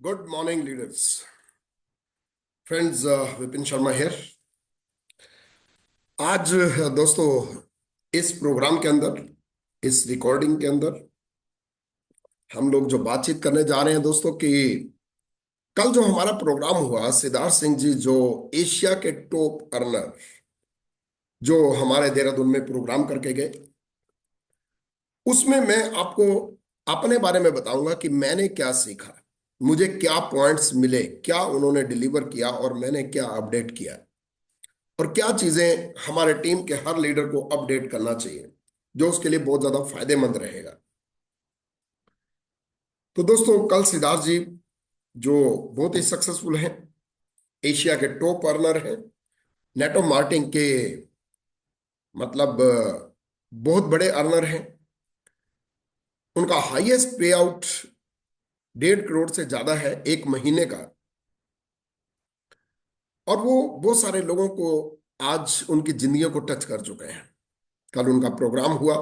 Good morning leaders friends. Vipin Sharma here. आज दोस्तों इस प्रोग्राम के अंदर, इस रिकॉर्डिंग के अंदर हम लोग जो बातचीत करने जा रहे हैं दोस्तों कि कल जो हमारा प्रोग्राम हुआ, सिद्धार्थ सिंह जी जो एशिया के टॉप अर्नर जो हमारे देहरादून में प्रोग्राम करके गए, उसमें मैं आपको अपने बारे में बताऊंगा कि मैंने क्या सीखा, मुझे क्या पॉइंट्स मिले, क्या उन्होंने डिलीवर किया और मैंने क्या अपडेट किया, और क्या चीजें हमारे टीम के हर लीडर को अपडेट करना चाहिए जो उसके लिए बहुत ज्यादा फायदेमंद रहेगा। तो दोस्तों कल सिद्धार्थ जी जो बहुत ही सक्सेसफुल हैं, एशिया के टॉप अर्नर हैं, नेटो मार्केटिंग के मतलब बहुत बड़े अर्नर हैं। उनका हाईएस्ट पे आउट 1.5 करोड़ से ज्यादा है एक महीने का, और वो बहुत सारे लोगों को आज उनकी जिंदगी को टच कर चुके हैं। कल उनका प्रोग्राम हुआ,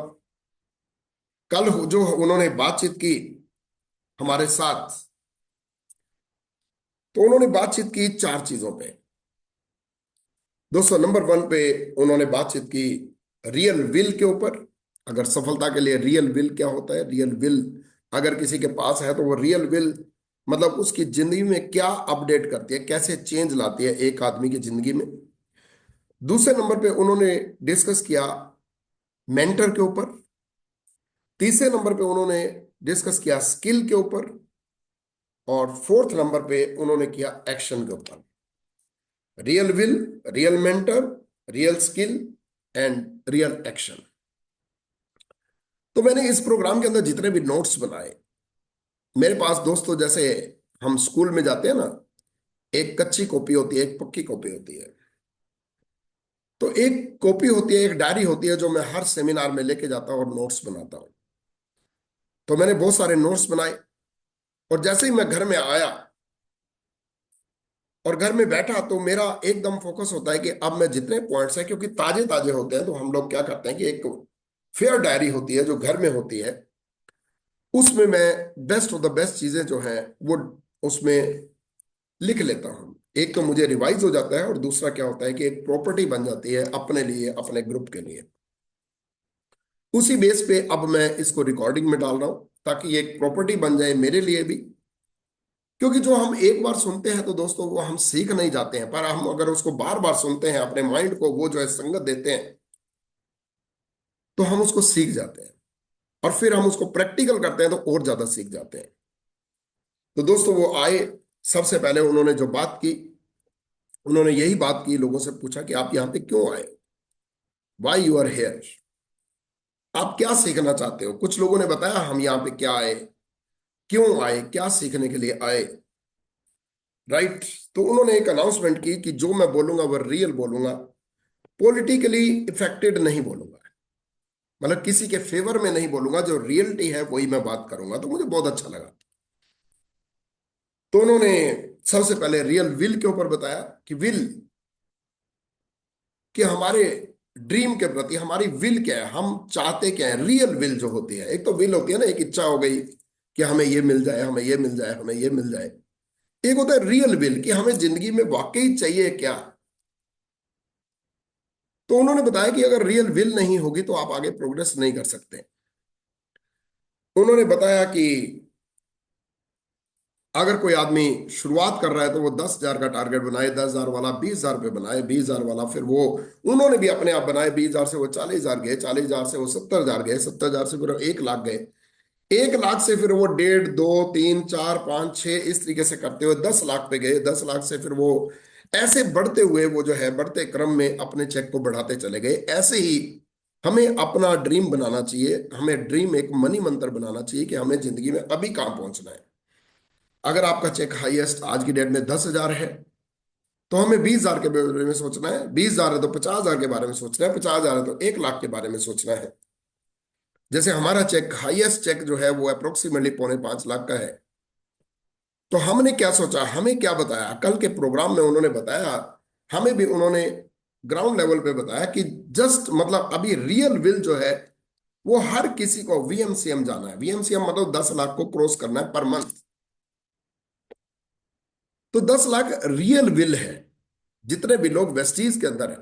कल जो उन्होंने बातचीत की हमारे साथ, तो उन्होंने बातचीत की 4 चीजों पे। दोस्तों नंबर 1 पे उन्होंने बातचीत की रियल विल के ऊपर। अगर सफलता के लिए रियल विल क्या होता है, रियल विल अगर किसी के पास है तो वो रियल विल मतलब उसकी जिंदगी में क्या अपडेट करती है, कैसे चेंज लाती है एक आदमी की जिंदगी में। दूसरे नंबर पे उन्होंने डिस्कस किया मेंटर के ऊपर। तीसरे नंबर पे उन्होंने डिस्कस किया स्किल के ऊपर। और फोर्थ नंबर पे उन्होंने किया एक्शन के ऊपर। Real will, real mentor, real skill and real action. तो मैंने इस प्रोग्राम के अंदर जितने भी नोट्स बनाए, मेरे पास दोस्तों जैसे हम स्कूल में जाते हैं ना, एक कच्ची कॉपी होती है, एक पक्की कॉपी होती है। तो एक कॉपी होती है, एक डायरी होती है जो मैं हर सेमिनार में लेके जाता हूँ और नोट्स बनाता हूँ। तो मैंने बहुत सारे नोट्स बनाए, और जैसे ही मैं घर में आया और घर में बैठा तो मेरा एकदम फोकस होता है कि अब मैं जितने पॉइंट्स हैं, क्योंकि ताजे ताजे होते हैं, तो हम लोग क्या करते हैं कि एक फेयर डायरी होती है जो घर में होती है, उसमें मैं बेस्ट ऑफ द बेस्ट चीजें जो हैं वो उसमें लिख लेता हूँ। एक तो मुझे रिवाइज हो जाता है, और दूसरा क्या होता है कि एक प्रॉपर्टी बन जाती है अपने लिए, अपने ग्रुप के लिए। उसी बेस पे अब मैं इसको रिकॉर्डिंग में डाल रहा हूँ ताकि ये एक प्रॉपर्टी बन जाए मेरे लिए भी। क्योंकि जो हम एक बार सुनते हैं तो दोस्तों वो हम सीख नहीं जाते हैं, पर हम अगर उसको बार बार सुनते हैं, अपने माइंड को वो जो है संगत देते हैं, तो हम उसको सीख जाते हैं, और फिर हम उसको प्रैक्टिकल करते हैं तो और ज्यादा सीख जाते हैं। तो दोस्तों वो आए, सबसे पहले उन्होंने जो बात की, उन्होंने यही बात की, लोगों से पूछा कि आप यहाँ पे क्यों आए, वाई यू आर हेयर, आप क्या सीखना चाहते हो। कुछ लोगों ने बताया हम यहाँ पे क्या आए, क्यों आए, क्या सीखने के लिए आए, राइट। तो उन्होंने एक अनाउंसमेंट की कि जो मैं बोलूंगा वो रियल बोलूंगा, पॉलिटिकली इफेक्टेड नहीं बोलूंगा, मतलब किसी के फेवर में नहीं बोलूंगा, जो रियलिटी है वही मैं बात करूंगा। तो मुझे बहुत अच्छा लगा। तो उन्होंने सबसे पहले रियल विल के ऊपर बताया कि विल, कि हमारे ड्रीम के प्रति हमारी विल क्या है, हम चाहते क्या है। रियल विल जो होती है, एक तो विल होती है ना, एक इच्छा हो गई कि हमें ये मिल जाए, हमें ये मिल जाए, हमें ये मिल जाए। एक होता है रियल विल कि हमें जिंदगी में वाकई चाहिए क्या। तो उन्होंने बताया कि अगर रियल विल नहीं होगी तो आप आगे प्रोग्रेस नहीं कर सकते। उन्होंने बताया कि अगर कोई आदमी शुरुआत कर रहा है तो वो 10,000 का टारगेट बनाए, 10,000 वाला 20,000 पे बनाए, 20,000 वाला फिर वो उन्होंने भी अपने आप बनाए, 20,000 से वो 40,000 गए, 40,000 से वो 70,000 गए, 70,000 से फिर वो 1 लाख गए, 1 लाख से फिर वो 1.5, 2, 3, 4, 5, 6 इस तरीके से करते हुए 10 लाख पे गए। 10 लाख से फिर वो ऐसे बढ़ते हुए वो जो है बढ़ते क्रम में अपने चेक को बढ़ाते चले गए। ऐसे ही हमें अपना ड्रीम बनाना चाहिए, हमें ड्रीम एक मनी मंत्र बनाना चाहिए कि हमें जिंदगी में अभी कहाँ पहुंचना है। अगर आपका चेक हाईएस्ट आज की डेट में 10,000 है, तो हमें 20,000 के बारे में सोचना है, 20,000 है तो 50,000 के बारे में सोचना है, 50,000 है तो 1 लाख के बारे में सोचना है। जैसे हमारा चेक, हाईएस्ट चेक जो है वो अप्रोक्सीमेटली 4.5 लाख का है। तो हमने क्या सोचा, हमें क्या बताया कल के प्रोग्राम में, उन्होंने बताया हमें भी, उन्होंने ग्राउंड लेवल पे बताया कि जस्ट मतलब अभी रियल विल जो है वो हर किसी को वीएमसीएम जाना है। वीएमसीएम मतलब 10 लाख को क्रॉस करना है पर मंथ। तो 10 लाख रियल विल है जितने भी लोग वेस्टीज के अंदर है,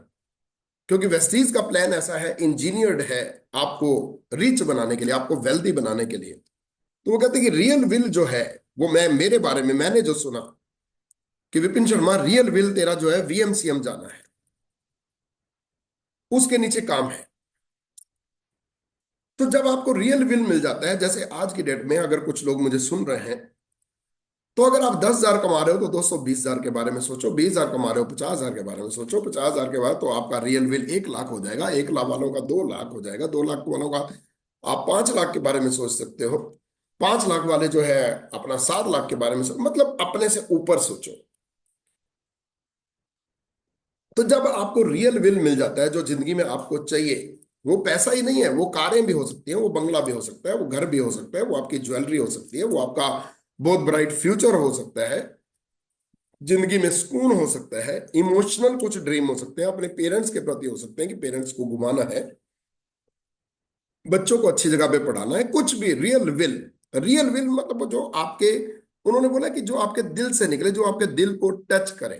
क्योंकि वेस्टीज का प्लान ऐसा है, इंजीनियर्ड है आपको रिच बनाने के लिए, आपको वेल्दी बनाने के लिए। तो वो कहते हैं कि रियल विल जो है, वो मैं मेरे बारे में मैंने जो सुना कि विपिन शर्मा रियल विल तेरा जो है वीएमसीएम जाना है, उसके नीचे काम है। तो जब आपको रियल विल मिल जाता है, जैसे आज की डेट में अगर कुछ लोग मुझे सुन रहे हैं, तो अगर आप 10,000 कमा रहे हो तो 220,000 के बारे में सोचो, 20,000 कमा रहे हो 50,000 के बारे में सोचो, 50,000 के बाद तो आपका रियल विल 1 लाख हो जाएगा, 1 लाख वालों का 2 लाख हो जाएगा, 2 लाख वालों का आप 5 लाख के बारे में सोच सकते हो, 5 लाख वाले जो है अपना 7 लाख के बारे में मतलब अपने से ऊपर सोचो। तो जब आपको रियल विल मिल जाता है, जो जिंदगी में आपको चाहिए, वो पैसा ही नहीं है, वो कारें भी हो सकती हैं, वो बंगला भी हो सकता है, वो घर भी हो सकता है, वो आपकी ज्वेलरी हो सकती है, वो आपका बहुत ब्राइट फ्यूचर हो सकता है, जिंदगी में सुकून हो सकता है, इमोशनल कुछ ड्रीम हो सकते हैं, अपने पेरेंट्स के प्रति हो सकते हैं कि पेरेंट्स को घुमाना है, बच्चों को अच्छी जगह पे पढ़ाना है, कुछ भी रियल विल। रियल विल मतलब वो जो आपके, उन्होंने बोला कि जो आपके दिल से निकले, जो आपके दिल को टच करे।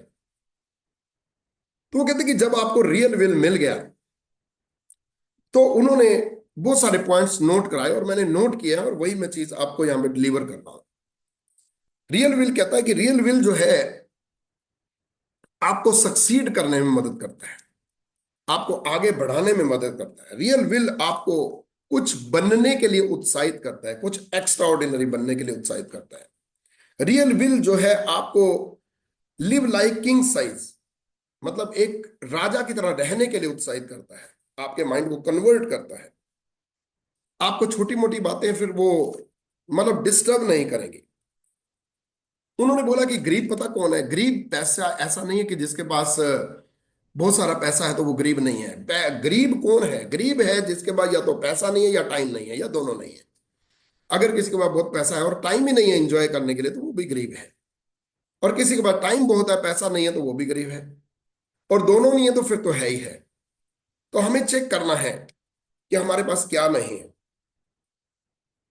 तो वो कहते हैं कि जब आपको रियल विल मिल गया, तो उन्होंने बहुत सारे पॉइंट्स नोट कराए और मैंने नोट किया है, और वही मैं चीज आपको यहां पे डिलीवर कर रहा हूं। रियल विल कहता है कि रियल विल जो है आपको सक्सीड करने में मदद करता है, आपको आगे बढ़ाने में मदद करता है। रियल विल आपको कुछ बनने के लिए उत्साहित करता है, कुछ एक्स्ट्रा ऑर्डिनरी बनने के लिए उत्साहित करता है। रियल विल जो है आपको लिव लाइक किंग साइज, मतलब एक राजा की तरह रहने के लिए उत्साहित करता है, आपके माइंड को कन्वर्ट करता है, आपको छोटी मोटी बातें फिर वो मतलब डिस्टर्ब नहीं करेंगी। उन्होंने बोला कि गरीब पता कौन है? गरीब पैसा ऐसा नहीं है कि जिसके पास बहुत सारा पैसा है तो वो गरीब नहीं है। गरीब कौन है? गरीब है जिसके पास या तो पैसा नहीं है या टाइम नहीं है, या दोनों नहीं है। अगर किसी के पास बहुत पैसा है और टाइम ही नहीं है एंजॉय करने के लिए, तो वो भी गरीब है। और किसी के पास टाइम बहुत है, पैसा नहीं है, तो वो भी गरीब है। और दोनों नहीं है तो फिर तो है ही है। तो हमें चेक करना है कि हमारे पास क्या नहीं है।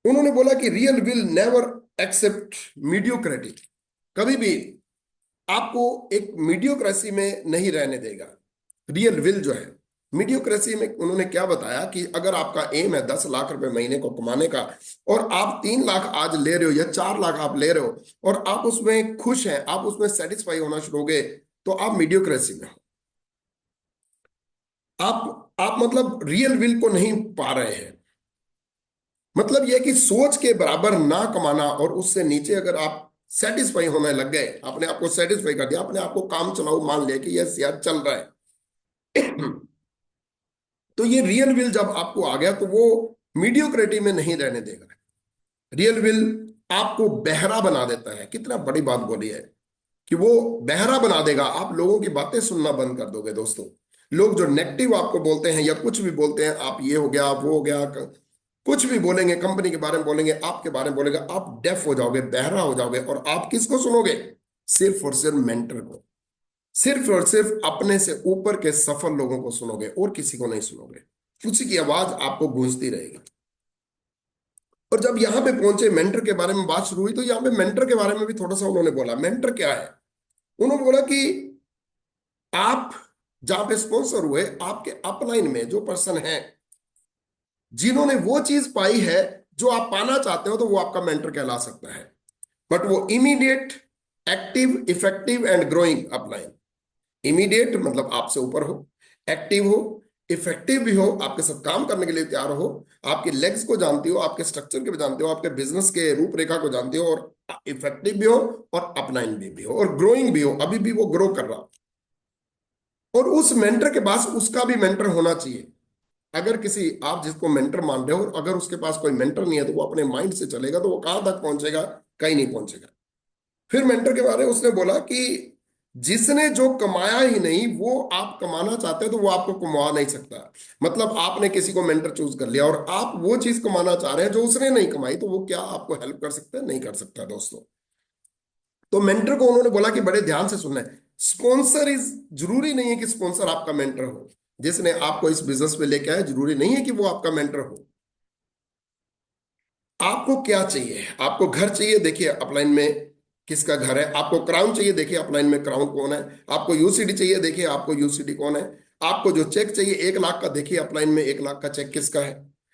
उन्होंने बोला कि रियल विल नेवर एक्सेप्ट मीडियोक्रेटी, कभी भी आपको एक मीडियोक्रेसी में नहीं रहने देगा। रियल विल जो है मीडियोक्रेसी में, उन्होंने क्या बताया कि अगर आपका एम है 10 लाख रुपए महीने को कमाने का, और आप 3 लाख आज ले रहे हो या 4 लाख आप ले रहे हो, और आप उसमें खुश हैं, आप उसमें सेटिस्फाई होना शुरू हो गए, तो आप मीडियोक्रेसी में हो। आप मतलब रियल विल को नहीं पा रहे हैं। मतलब यह कि सोच के बराबर ना कमाना, और उससे नीचे अगर आप सेटिस्फाई होने लग गए, अपने आप को सेटिस्फाई कर दिया, अपने आप को काम चलाऊ मान लिया कि यस यार चल रहा है तो ये रियल विल जब आपको आ गया, तो वो मीडियोक्रेटी में नहीं रहने देगा। रियल विल आपको बहरा बना देता है। कितना बड़ी बात बोली है कि वो बहरा बना देगा, आप लोगों की बातें सुनना बंद कर दोगे दोस्तों। लोग जो नेगेटिव आपको बोलते हैं या कुछ भी बोलते हैं, आप ये हो गया, आप वो हो गया, कुछ भी बोलेंगे, कंपनी के बारे में बोलेंगे, आपके बारे में बोलेंगे, आप डेफ हो जाओगे, बहरा हो जाओगे। और आप किसको सुनोगे? सिर्फ और सिर्फ मेंटर को, सिर्फ और सिर्फ अपने से ऊपर के सफल लोगों को सुनोगे, और किसी को नहीं सुनोगे। उसी की आवाज आपको गूंजती रहेगी। और जब यहां पे पहुंचे, मेंटर के बारे में बात शुरू हुई, तो यहां पे मेंटर के बारे में भी थोड़ा सा उन्होंने बोला। मेंटर क्या है? उन्होंने बोला कि आप जहां पे स्पॉन्सर हुए, आपके अपलाइन में जो पर्सन है, जिन्होंने वो चीज पाई है जो आप पाना चाहते हो, तो वो आपका मेंटर कहला सकता है। बट वो immediate, active, effective and growing upline. Immediate मतलब आपसे ऊपर हो, एक्टिव हो, इफेक्टिव भी हो, आपके साथ काम करने के लिए तैयार हो, आपके लेग्स को जानती हो, आपके स्ट्रक्चर के भी जानते हो, आपके बिजनेस के रूपरेखा को जानते हो, और इफेक्टिव भी हो, और अपलाइन भी हो, और ग्रोइंग भी हो, अभी भी वो ग्रो कर रहा हो। और उस मेंटर के पास उसका भी मेंटर होना चाहिए। अगर किसी, आप जिसको मेंटर मान रहे हो, और अगर उसके पास कोई मेंटर नहीं है, तो वो अपने माइंड से चलेगा, तो वो कहां तक पहुंचेगा? कहीं नहीं पहुंचेगा। फिर मेंटर के बारे में उसने बोला कि जिसने जो कमाया ही नहीं, वो आप कमाना चाहते हो तो वो आपको कमा नहीं सकता। मतलब आपने किसी को मेंटर चूज कर लिया, और आप वो चीज कमाना चाह रहे हैं जो उसने नहीं कमाई, तो वो क्या आपको हेल्प कर सकता है? नहीं कर सकता दोस्तों। तो मेंटर को उन्होंने बोला कि बड़े ध्यान से सुनना है। स्पॉन्सर इज, जरूरी नहीं है कि स्पॉन्सर आपका मेंटर हो। जिसने आपको इस बिजनेस में लेके आया, जरूरी नहीं है कि वो आपका मेंटर हो। आपको क्या चाहिए? आपको घर चाहिए? देखिए अपलाइन में किसका घर है। आपको क्राउन चाहिए, देखिए अपलाइन में क्राउन कौन है। आपको यूसीडी चाहिए, देखिए आपको यूसीडी कौन है। आपको जो चेक चाहिए 1 लाख का, देखिए अपलाइन में 1 लाख का चेक किसका है।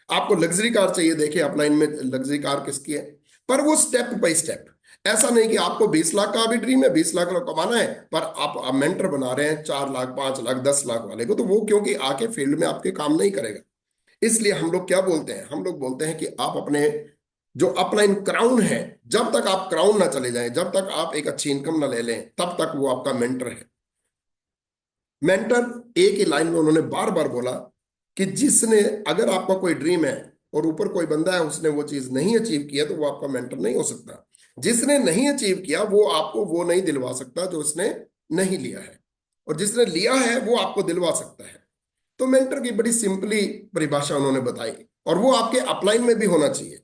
आपको लग्जरी कार चाहिए, देखिए अपलाइन में लग्जरी कार किसकी है। पर वो स्टेप बाय स्टेप, ऐसा नहीं कि आपको 20 लाख का अभी ड्रीम है, 20 लाख का कमाना है, पर आप मेंटर बना रहे हैं 4 लाख, 5 लाख, 10 लाख वाले को, तो वो क्योंकि आके फील्ड में आपके काम नहीं करेगा। इसलिए हम लोग क्या बोलते हैं, हम लोग बोलते हैं कि आप अपने जो अपलाइन क्राउन है, जब तक आप क्राउन ना चले जाएं, जब तक आप एक अच्छी इनकम ना ले लें, तब तक वो आपका मेंटर है। मेंटर एक ही लाइन में उन्होंने बार बार बोला कि जिसने, अगर आपका कोई ड्रीम है और ऊपर कोई बंदा है उसने वो चीज नहीं अचीव किया, तो वो आपका मेंटर नहीं हो सकता। जिसने नहीं अचीव किया वो आपको वो नहीं दिलवा सकता जो उसने नहीं लिया है, और जिसने लिया है वो आपको दिलवा सकता है। तो मेंटर की बड़ी सिंपली परिभाषा उन्होंने बताई, और वो आपके अपलाइन में भी होना चाहिए।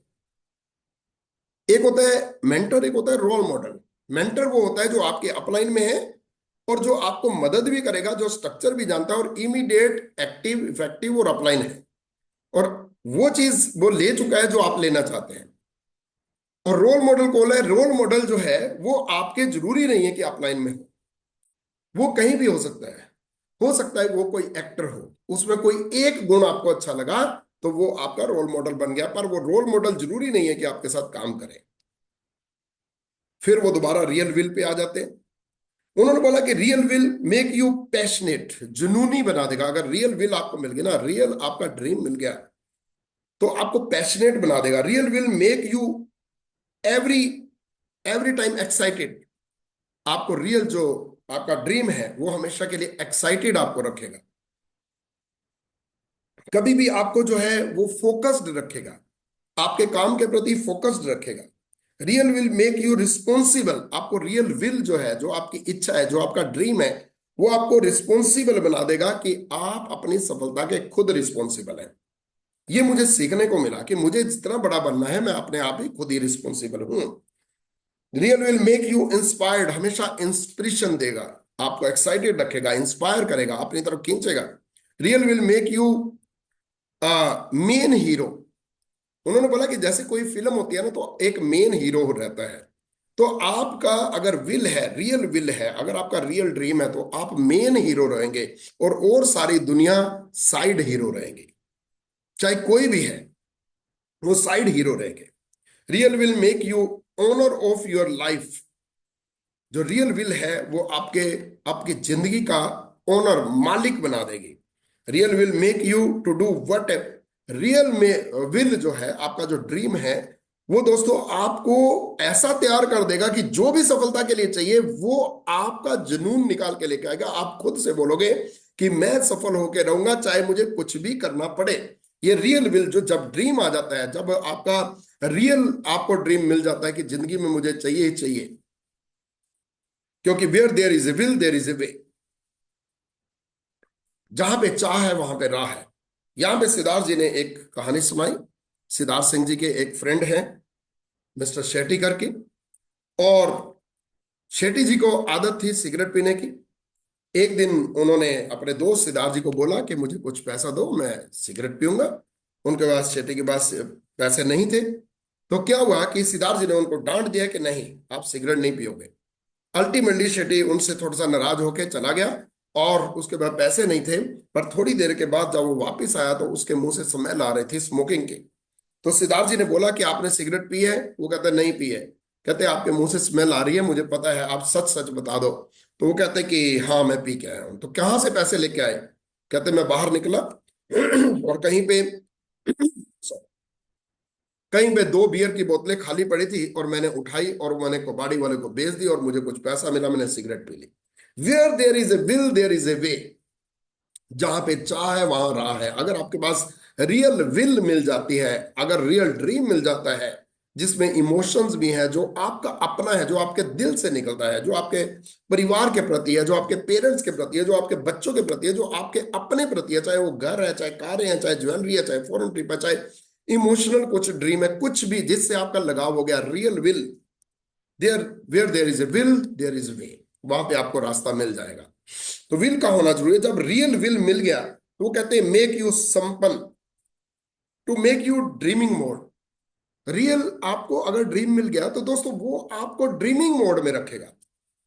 एक होता है मेंटर, एक होता है रोल मॉडल। मेंटर वो होता है जो आपके अपलाइन में है और जो आपको मदद भी करेगा, जो स्ट्रक्चर भी जानता है, और इमीडिएट एक्टिव इफेक्टिव और अपलाइन है, और वो चीज वो ले चुका है जो आप लेना चाहते हैं। और रोल मॉडल कौन है? रोल मॉडल जो है वो आपके जरूरी नहीं है कि अपलाइन में हो, वो कहीं भी हो सकता है। हो सकता है वो कोई एक्टर हो, उसमें कोई एक गुण आपको अच्छा लगा, तो वो आपका रोल मॉडल बन गया, पर वो रोल मॉडल जरूरी नहीं है कि आपके साथ काम करे। फिर वो दोबारा रियल विल पे आ जाते हैं। उन्होंने बोला कि real will make you passionate, जुनूनी बना देगा। अगर रियल विल आपको मिल गया ना, रियल आपका ड्रीम मिल गया, तो आपको पैशनेट बना देगा। Real will make you every every time excited. आपको रियल जो आपका ड्रीम है वो हमेशा के लिए एक्साइटेड आपको रखेगा, कभी भी आपको जो है वो फोकस्ड रखेगा, आपके काम के प्रति फोकस्ड रखेगा। Real will make you responsible. आपको रियल विल जो है, जो आपकी इच्छा है, जो आपका ड्रीम है, वो आपको रिस्पॉन्सिबल बना देगा कि आप अपनी सफलता के खुद रिस्पॉन्सिबल हैं। ये मुझे सीखने को मिला कि मुझे जितना बड़ा बनना है मैं अपने आप ही खुद ही रिस्पॉन्सिबल हूं। Real will make you inspired, हमेशा इंस्पिरेशन देगा, आपको एक्साइटेड रखेगा, इंस्पायर करेगा, अपनी तरफ खींचेगा। Real will make you main hero. उन्होंने बोला कि जैसे कोई फिल्म होती है ना, तो एक मेन हीरो रहता है। तो आपका अगर विल है, रियल विल है, अगर आपका रियल ड्रीम है, तो आप मेन हीरो रहेंगे, और सारी दुनिया साइड हीरो रहेंगे। चाहे कोई भी है, वो साइड हीरो रहेंगे। Real will make you owner of your life. जो रियल विल है वो आपके आपकी जिंदगी का ओनर, मालिक बना देगी। Real will make you to do what. Real में विल जो है, आपका जो ड्रीम है, वो दोस्तों आपको ऐसा तैयार कर देगा कि जो भी सफलता के लिए चाहिए वो आपका जुनून निकाल के लेके आएगा। आप खुद से बोलोगे कि मैं सफल होकर रहूंगा चाहे मुझे कुछ भी करना पड़े। ये रियल विल जो जब ड्रीम आ जाता है, जब आपका रियल आपको ड्रीम मिल जाता है कि जिंदगी में मुझे चाहिए ही चाहिए, क्योंकि where there is a will there is a way. जहां पे चाह है वहां पे राह है। यहां पे सिद्धार्थ जी ने एक कहानी सुनाई। सिद्धार्थ सिंह जी के एक फ्रेंड हैं, मिस्टर शेट्टी करके, और शेट्टी जी को आदत थी सिगरेट पीने की। एक दिन उन्होंने अपने दोस्त सिद्धार्थ जी को बोला कि मुझे कुछ पैसा दो, मैं सिगरेट पीऊंगा। उनके पास, शेट्टी के पास पैसे नहीं थे। तो क्या हुआ कि सिद्धार्थ जी ने उनको डांट दिया कि नहीं, आप सिगरेट नहीं पियोगे। अल्टीमेटली शेट्टी उनसे थोड़ा सा नाराज होकर चला गया, और उसके बाद पैसे नहीं थे। पर थोड़ी देर के बाद जब वो वापस आया तो उसके मुंह से स्मेल आ रही थी स्मोकिंग की। तो सिद्धार्थ जी ने बोला कि आपने सिगरेट पी है? वो कहते नहीं पी है। कहते आपके मुंह से स्मेल आ रही है, मुझे पता है, आप सच सच बता दो। तो वो कहते कि हाँ मैं पी के आया हूं। तो कहाँ से पैसे लेके आए? कहते मैं बाहर निकला और कहीं पे कहीं पे 2 बियर की बोतलें खाली पड़ी थी, और मैंने उठाई और मैंने कबाड़ी वाले को बेच दी, और मुझे कुछ पैसा मिला, मैंने सिगरेट पी ली। Where there is a will there is a way. जहां पे चाह है वहां राह है। अगर आपके पास रियल विल मिल जाती है, अगर रियल ड्रीम मिल जाता है, जिसमें इमोशंस भी हैं, जो आपका अपना है, जो आपके दिल से निकलता है, जो आपके परिवार के प्रति है, जो आपके पेरेंट्स के प्रति है, जो आपके बच्चों के प्रति है, जो आपके अपने प्रति है, चाहे वो घर है, चाहे कारें हैं, चाहे ज्वेलरी है, चाहे फॉरेन ट्रिप है, चाहे इमोशनल कुछ ड्रीम है, कुछ भी जिससे आपका लगाव हो गया, real will there, where there is a will there is a way. वहां पे आपको रास्ता मिल जाएगा। तो विल का होना जरूरी है। जब रियल विल मिल गया तो वो कहते हैं मेक यू संपन्न, to make you dreaming mode. Real आपको अगर ड्रीम मिल गया तो दोस्तों वो आपको ड्रीमिंग मोड में रखेगा,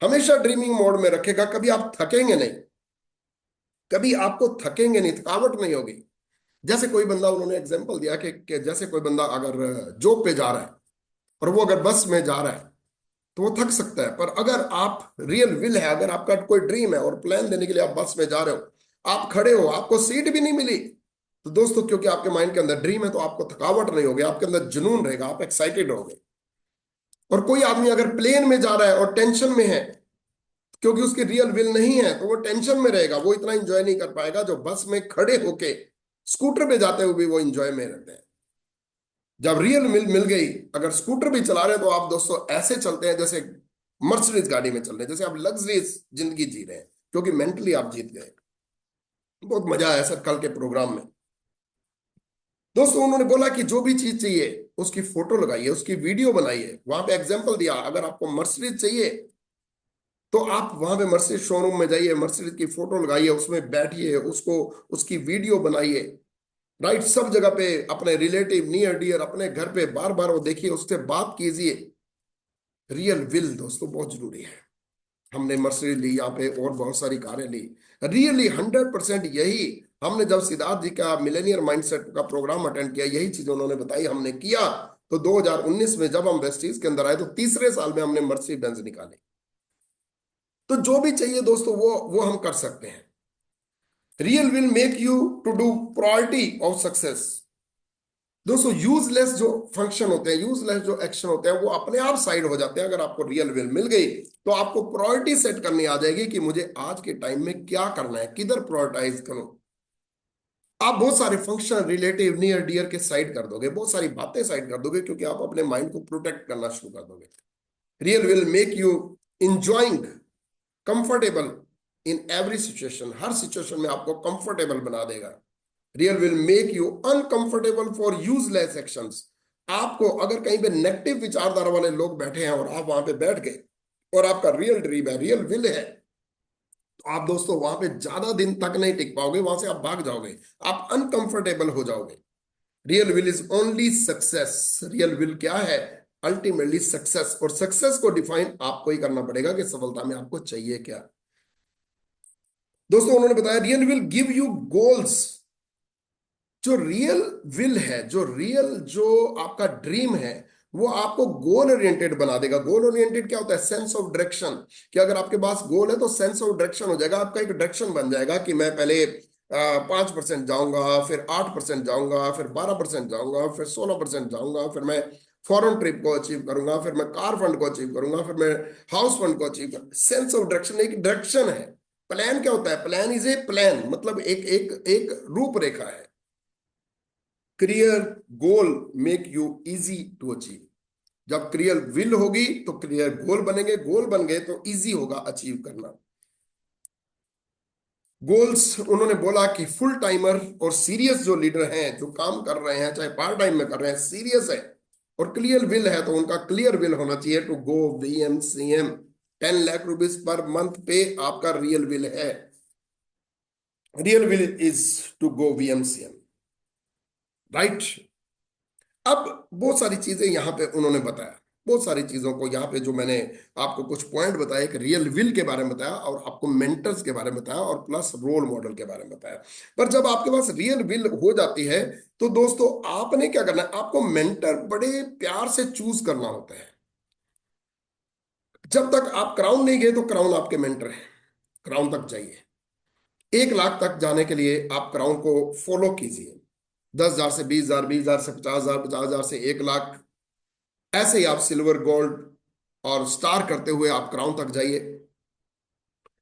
हमेशा ड्रीमिंग मोड में रखेगा। कभी आप थकेंगे नहीं, कभी आपको थकेंगे नहीं, थकावट नहीं होगी। जैसे कोई बंदा, उन्होंने एग्जांपल दिया कि जैसे कोई बंदा अगर जॉब पे जा रहा है और वो अगर बस में जा रहा है तो वो थक सकता है, पर अगर आप रियल विल है, अगर आपका कोई ड्रीम है और प्लान देने के लिए आप बस में जा रहे हो, आप खड़े हो, आपको सीट भी नहीं मिली, तो दोस्तों क्योंकि आपके माइंड के अंदर ड्रीम है तो आपको थकावट नहीं होगी, आपके अंदर जुनून रहेगा, आप एक्साइटेड रहोगे। और कोई आदमी अगर प्लेन में जा रहा है और टेंशन में है क्योंकि उसकी रियल विल नहीं है, तो वो टेंशन में रहेगा, वो इतना एंजॉय नहीं कर पाएगा जो बस में खड़े होके स्कूटर पे जाते हुए भी वो एंजॉय में रहते हैं। जब रियल मिल मिल गई, अगर स्कूटर भी चला रहे हैं तो आप दोस्तों ऐसे चलते हैं जैसे मर्सिडीज गाड़ी में चल रहे हैं, जैसे आप लग्जरियस जिंदगी जी रहे हैं, क्योंकि मेंटली आप जीत गए। बहुत मजा आया सर कल के प्रोग्राम में। दोस्तों उन्होंने बोला कि जो भी चीज चाहिए उसकी फोटो लगाइए, उसकी वीडियो बनाइए। वहां पे एग्जांपल दिया, अगर आपको मर्सिडीज चाहिए तो आप वहां पे मर्सिडीज शोरूम में जाइए, मर्सिडीज की फोटो लगाइए, उसमें बैठिए, उसको उसकी वीडियो बनाइए। राइट, सब जगह पे अपने रिलेटिव, नियर डियर, अपने घर पे बार बार वो देखिए, उससे बात कीजिए। रियल विल दोस्तों बहुत जरूरी है। हमने मर्सिडीज ली यहाँ पे और बहुत सारी कारें ली, रियली 100% यही। हमने जब सिद्धार्थ जी का मिलेनियर माइंडसेट का प्रोग्राम अटेंड किया, यही चीज उन्होंने बताई, हमने किया। तो 2019 में जब हम वेस्टीज के अंदर आए तो तीसरे साल में हमने मर्सिडीज बेंज निकाली। तो जो भी चाहिए दोस्तों वो हम कर सकते हैं। Real will make you to do priority of success. दोस्तों यूजलेस जो फंक्शन होते हैं, यूजलेस जो एक्शन होते हैं, वो अपने आप साइड हो जाते हैं। अगर आपको रियल विल मिल गई तो आपको प्रायोरिटी सेट करनी आ जाएगी कि मुझे आज के टाइम में क्या करना है, किधर प्रायोरिटाइज करूं। आप बहुत सारे फंक्शन, रिलेटिव, नियर डियर के साइड कर दोगे, बहुत सारी बातें साइड कर दोगे, क्योंकि आप अपने माइंड को प्रोटेक्ट करना शुरू कर दोगे। Real will make you enjoying comfortable in every situation. Her situation में आपको कंफर्टेबल बना देगा। Real will make you uncomfortable for useless actions. आपको अगर कहीं पे नेगेटिव विचारधारा वाले लोग बैठे हैं और आप वहां पे बैठ गए और आपका रियल ड्रीम है, रियल विल है, तो आप दोस्तों वहां पे ज्यादा दिन तक नहीं टिक पाओगे, वहां से आप भाग जाओगे, आप अनकंफर्टेबल हो जाओगे। Real will is only success. Real will क्या है? Ultimately success. और सक्सेस को डिफाइन आपको ही करना पड़ेगा कि सफलता में आपको चाहिए क्या। दोस्तों उन्होंने बताया real will give you goals. जो रियल विल है, जो रियल जो आपका ड्रीम है, वो आपको गोल ओरिएंटेड बना देगा। गोल ओरिएंटेड क्या होता है? Sense of direction. कि अगर आपके पास गोल है तो सेंस ऑफ डायरेक्शन हो जाएगा, आपका एक डायरेक्शन बन जाएगा कि मैं पहले 5% जाऊंगा, फिर 8% जाऊंगा, फिर 12% जाऊंगा, फिर 16% जाऊंगा, फिर मैं फॉरेन ट्रिप को अचीव करूंगा, फिर मैं कार फंड को अचीव करूंगा, फिर मैं हाउस फंड को अचीव करूंगा। सेंस ऑफ डायरेक्शन एक डायरेक्शन है। प्लान क्या होता है? प्लान इज ए प्लान, मतलब एक एक एक रूपरेखा है। Clear goal make you easy to achieve. जब क्लियर विल होगी तो क्लियर गोल बनेंगे, गोल बन गए तो इजी होगा अचीव करना। गोल्स उन्होंने बोला कि फुल टाइमर और सीरियस जो लीडर हैं, जो काम कर रहे हैं, चाहे पार्ट टाइम में कर रहे हैं, सीरियस है और क्लियर विल है, तो उनका क्लियर विल होना चाहिए to go VMCM। 10 lakh rupees per month पे आपका रियल विल है। Real will is to go VMCM, right. अब बहुत सारी चीजें यहाँ पे उन्होंने बताया, बहुत सारी चीजों को यहाँ पे जो मैंने आपको कुछ पॉइंट बताया, एक रियल विल के बारे में बताया और आपको मेंटर्स के बारे में बताया और प्लस रोल मॉडल के बारे में बताया। पर जब आपके पास रियल विल हो जाती है तो दोस्तों आपने क्या करना है? आपको मेंटर बड़े प्यार से चूज करना होता है। जब तक आप क्राउन नहीं गए तो क्राउन आपके मेंटर है। क्राउन तक जाइए। 1 लाख तक जाने के लिए आप क्राउन को फॉलो कीजिए। 10,000 से 20,000, 20,000 से 50,000, 50,000 से 1 लाख, ऐसे ही आप सिल्वर, गोल्ड और स्टार करते हुए आप क्राउन तक जाइए।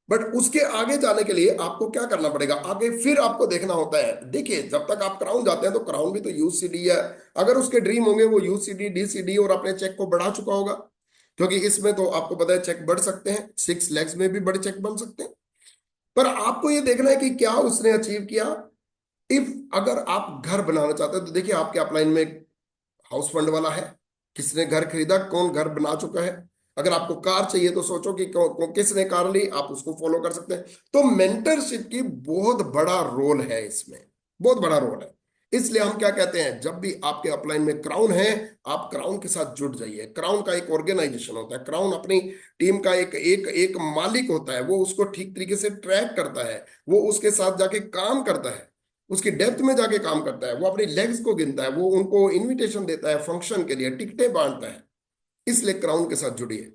बट उसके आगे जाने के लिए आपको क्या करना पड़ेगा? आगे फिर आपको देखना होता है। देखिए जब तक आप क्राउन जाते हैं तो क्राउन भी तो UCD है। अगर उसके ड्रीम होंगे वो UCD, DCD और अपने चेक को बढ़ा चुका होगा, क्योंकि इसमें तो आपको पता है चेक बढ़ सकते हैं, 6 lakhs में भी बड़े चेक बन सकते हैं। पर आपको ये देखना है कि क्या उसने अचीव किया। इफ अगर आप घर बनाना चाहते हैं तो देखिए आपके अपलाइन में हाउस फंड वाला है, किसने घर खरीदा, कौन घर बना चुका है। अगर आपको कार चाहिए तो सोचो कि किसने कार ली, आप उसको फॉलो कर सकते हैं। तो मेंटरशिप की बहुत बड़ा रोल है इसमें, बहुत बड़ा रोल है। इसलिए हम क्या कहते हैं, जब भी आपके अपलाइन में क्राउन है, आप क्राउन के साथ जुड़ जाइए। क्राउन का एक ऑर्गेनाइजेशन होता है, क्राउन अपनी टीम का एक एक एक मालिक होता है, वो उसको ठीक तरीके से ट्रैक करता है, वो उसके साथ जाके काम करता है, उसकी डेप्थ में जाके काम करता है, वो अपनी लेग्स को गिनता है, वो उनको इन्विटेशन देता है फंक्शन के लिए, टिकटें बांटता है। इसलिए क्राउन के साथ जुड़िए।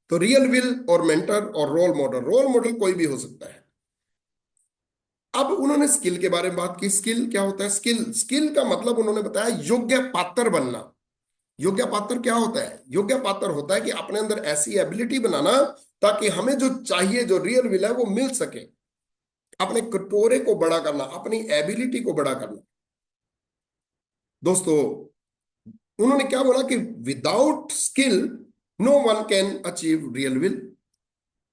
तो रियल विल और मेंटर और रोल मॉडल, रोल मॉडल कोई भी हो सकता है। अब उन्होंने स्किल के बारे में बात की। स्किल क्या होता है? स्किल, स्किल का मतलब उन्होंने बताया योग्य पात्र बनना। योग्य पात्र क्या होता है? योग्य पात्र होता है कि अपने अंदर ऐसी एबिलिटी बनाना ताकि हमें जो चाहिए, जो रियल विल है, वो मिल सके। अपने कटोरे को बड़ा करना, अपनी एबिलिटी को बड़ा करना। दोस्तों, उन्होंने क्या बोला कि without skill no one can achieve real will.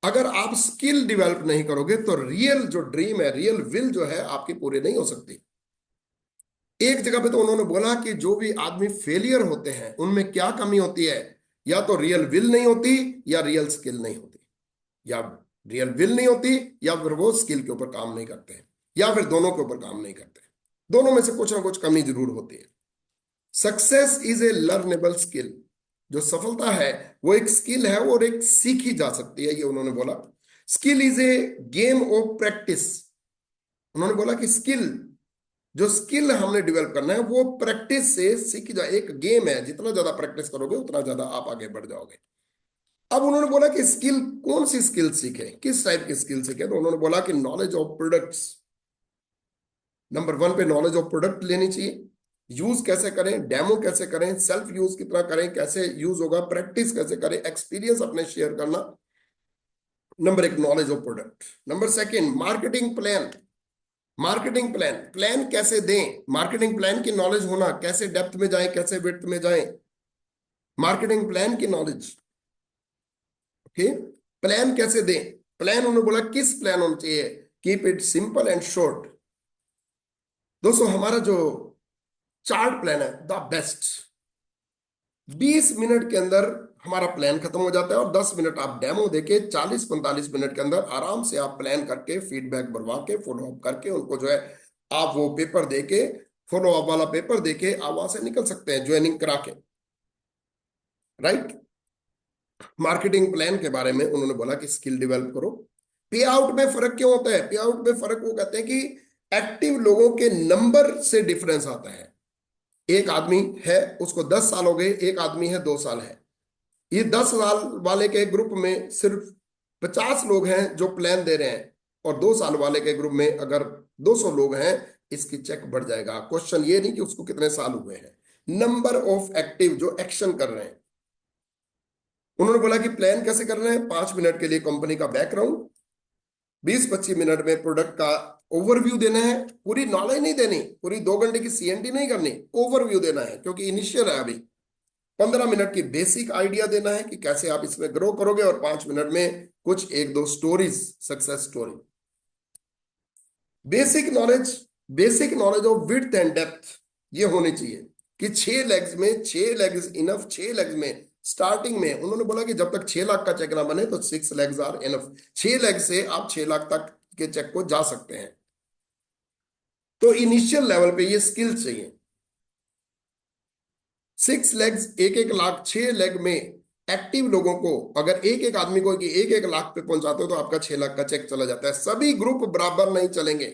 अगर आप स्किल डेवलप नहीं करोगे तो रियल जो ड्रीम है, रियल विल जो है, आपकी पूरी नहीं हो सकती। एक जगह पे तो उन्होंने बोला कि जो भी आदमी फेलियर होते हैं उनमें क्या कमी होती है? या तो रियल विल नहीं होती, या रियल स्किल नहीं होती। या रियल विल नहीं होती, या फिर वो स्किल के ऊपर काम नहीं करते हैं, या फिर दोनों के ऊपर काम नहीं करते। दोनों में से कुछ ना कुछ कमी जरूर होती है। Success is a learnable skill. जो सफलता है वो एक स्किल है और एक सीखी जा सकती है, ये उन्होंने बोला। Skill is a game of practice. उन्होंने बोला कि स्किल, जो स्किल हमने डेवलप करना है, वो प्रैक्टिस से सीखी जाए। एक गेम है, जितना ज्यादा प्रैक्टिस करोगे उतना ज्यादा आप आगे बढ़ जाओगे। अब उन्होंने बोला कि स्किल, कौन सी स्किल सीखे, किस टाइप की स्किल सीखे? तो उन्होंने बोला कि knowledge of products. Number one पे नॉलेज ऑफ प्रोडक्ट लेनी चाहिए। यूज कैसे करें, डेमो कैसे करें, सेल्फ यूज कितना करें, कैसे यूज होगा, प्रैक्टिस कैसे करें, एक्सपीरियंस अपने शेयर करना। नंबर एक, knowledge of product. Number second, marketing plan. Marketing plan, plan कैसे दें, मार्केटिंग प्लान की नॉलेज होना, कैसे डेप्थ में जाएं, कैसे विड्थ में जाएं, मार्केटिंग प्लान की नॉलेज। ओके, प्लान कैसे दें? प्लान उन्होंने बोला किस प्लान होना चाहिए? Keep it simple and short. दोस्तों, हमारा जो चार्ट प्लान है, द बेस्ट, 20 मिनट के अंदर हमारा प्लान खत्म हो जाता है, और 10 मिनट आप डेमो देके 40-45 मिनट के अंदर आराम से आप प्लान करके, फीडबैक भरवा के, फॉलो अप करके, उनको जो है आप वो पेपर देके, फॉलो अप वाला पेपर देके आप वहां से निकल सकते हैं, ज्वाइनिंग करा के। राइट। मार्केटिंग प्लान के बारे में उन्होंने बोला कि स्किल डेवलप करो। पे आउट में फर्क क्यों होता है? पे आउट में फर्क वो कहते हैं कि एक्टिव लोगों के नंबर से डिफरेंस आता है। एक आदमी है, उसको 10 साल हो गए, एक आदमी है 2 साल है। ये 10 साल वाले के ग्रुप में सिर्फ 50 लोग हैं जो प्लान दे रहे हैं, और 2 साल वाले के ग्रुप में अगर 200 लोग हैं, इसकी चेक बढ़ जाएगा। क्वेश्चन ये नहीं कि उसको कितने साल हुए हैं, नंबर ऑफ एक्टिव जो एक्शन कर रहे हैं। उन्होंने बोला कि प्लान कैसे कर रहे हैं? 5 मिनट के लिए कंपनी का बैकग्राउंड, 20-25 मिनट में प्रोडक्ट का ओवरव्यू देना है। पूरी नॉलेज नहीं देनी, पूरी 2 घंटे की सीएनडी नहीं करनी, ओवरव्यू देना है, क्योंकि इनिशियल है अभी। 15 मिनट की बेसिक आइडिया देना है कि कैसे आप इसमें ग्रो करोगे, और 5 मिनट में कुछ एक दो stories, success story. Basic knowledge, basic knowledge of width and depth ये होनी चाहिए कि 6 लेग्स में, 6 लेग्स इनफ, 6 लेग्स में स्टार्टिंग में उन्होंने बोला कि जब तक 6 लाख का चेक ना बने तो 6 लेग्स आर इनफ। 6 लेग से आप 6 लाख तक के चेक को जा सकते हैं। तो इनिशियल लेवल पे ये स्किल चाहिए। 6 लेग्स, 1-1 लाख, 6 लेग में एक्टिव लोगों को, अगर एक एक आदमी को कि 1-1 लाख पे पहुंचाते हो तो आपका 6 लाख का चेक चला जाता है। सभी ग्रुप बराबर नहीं चलेंगे,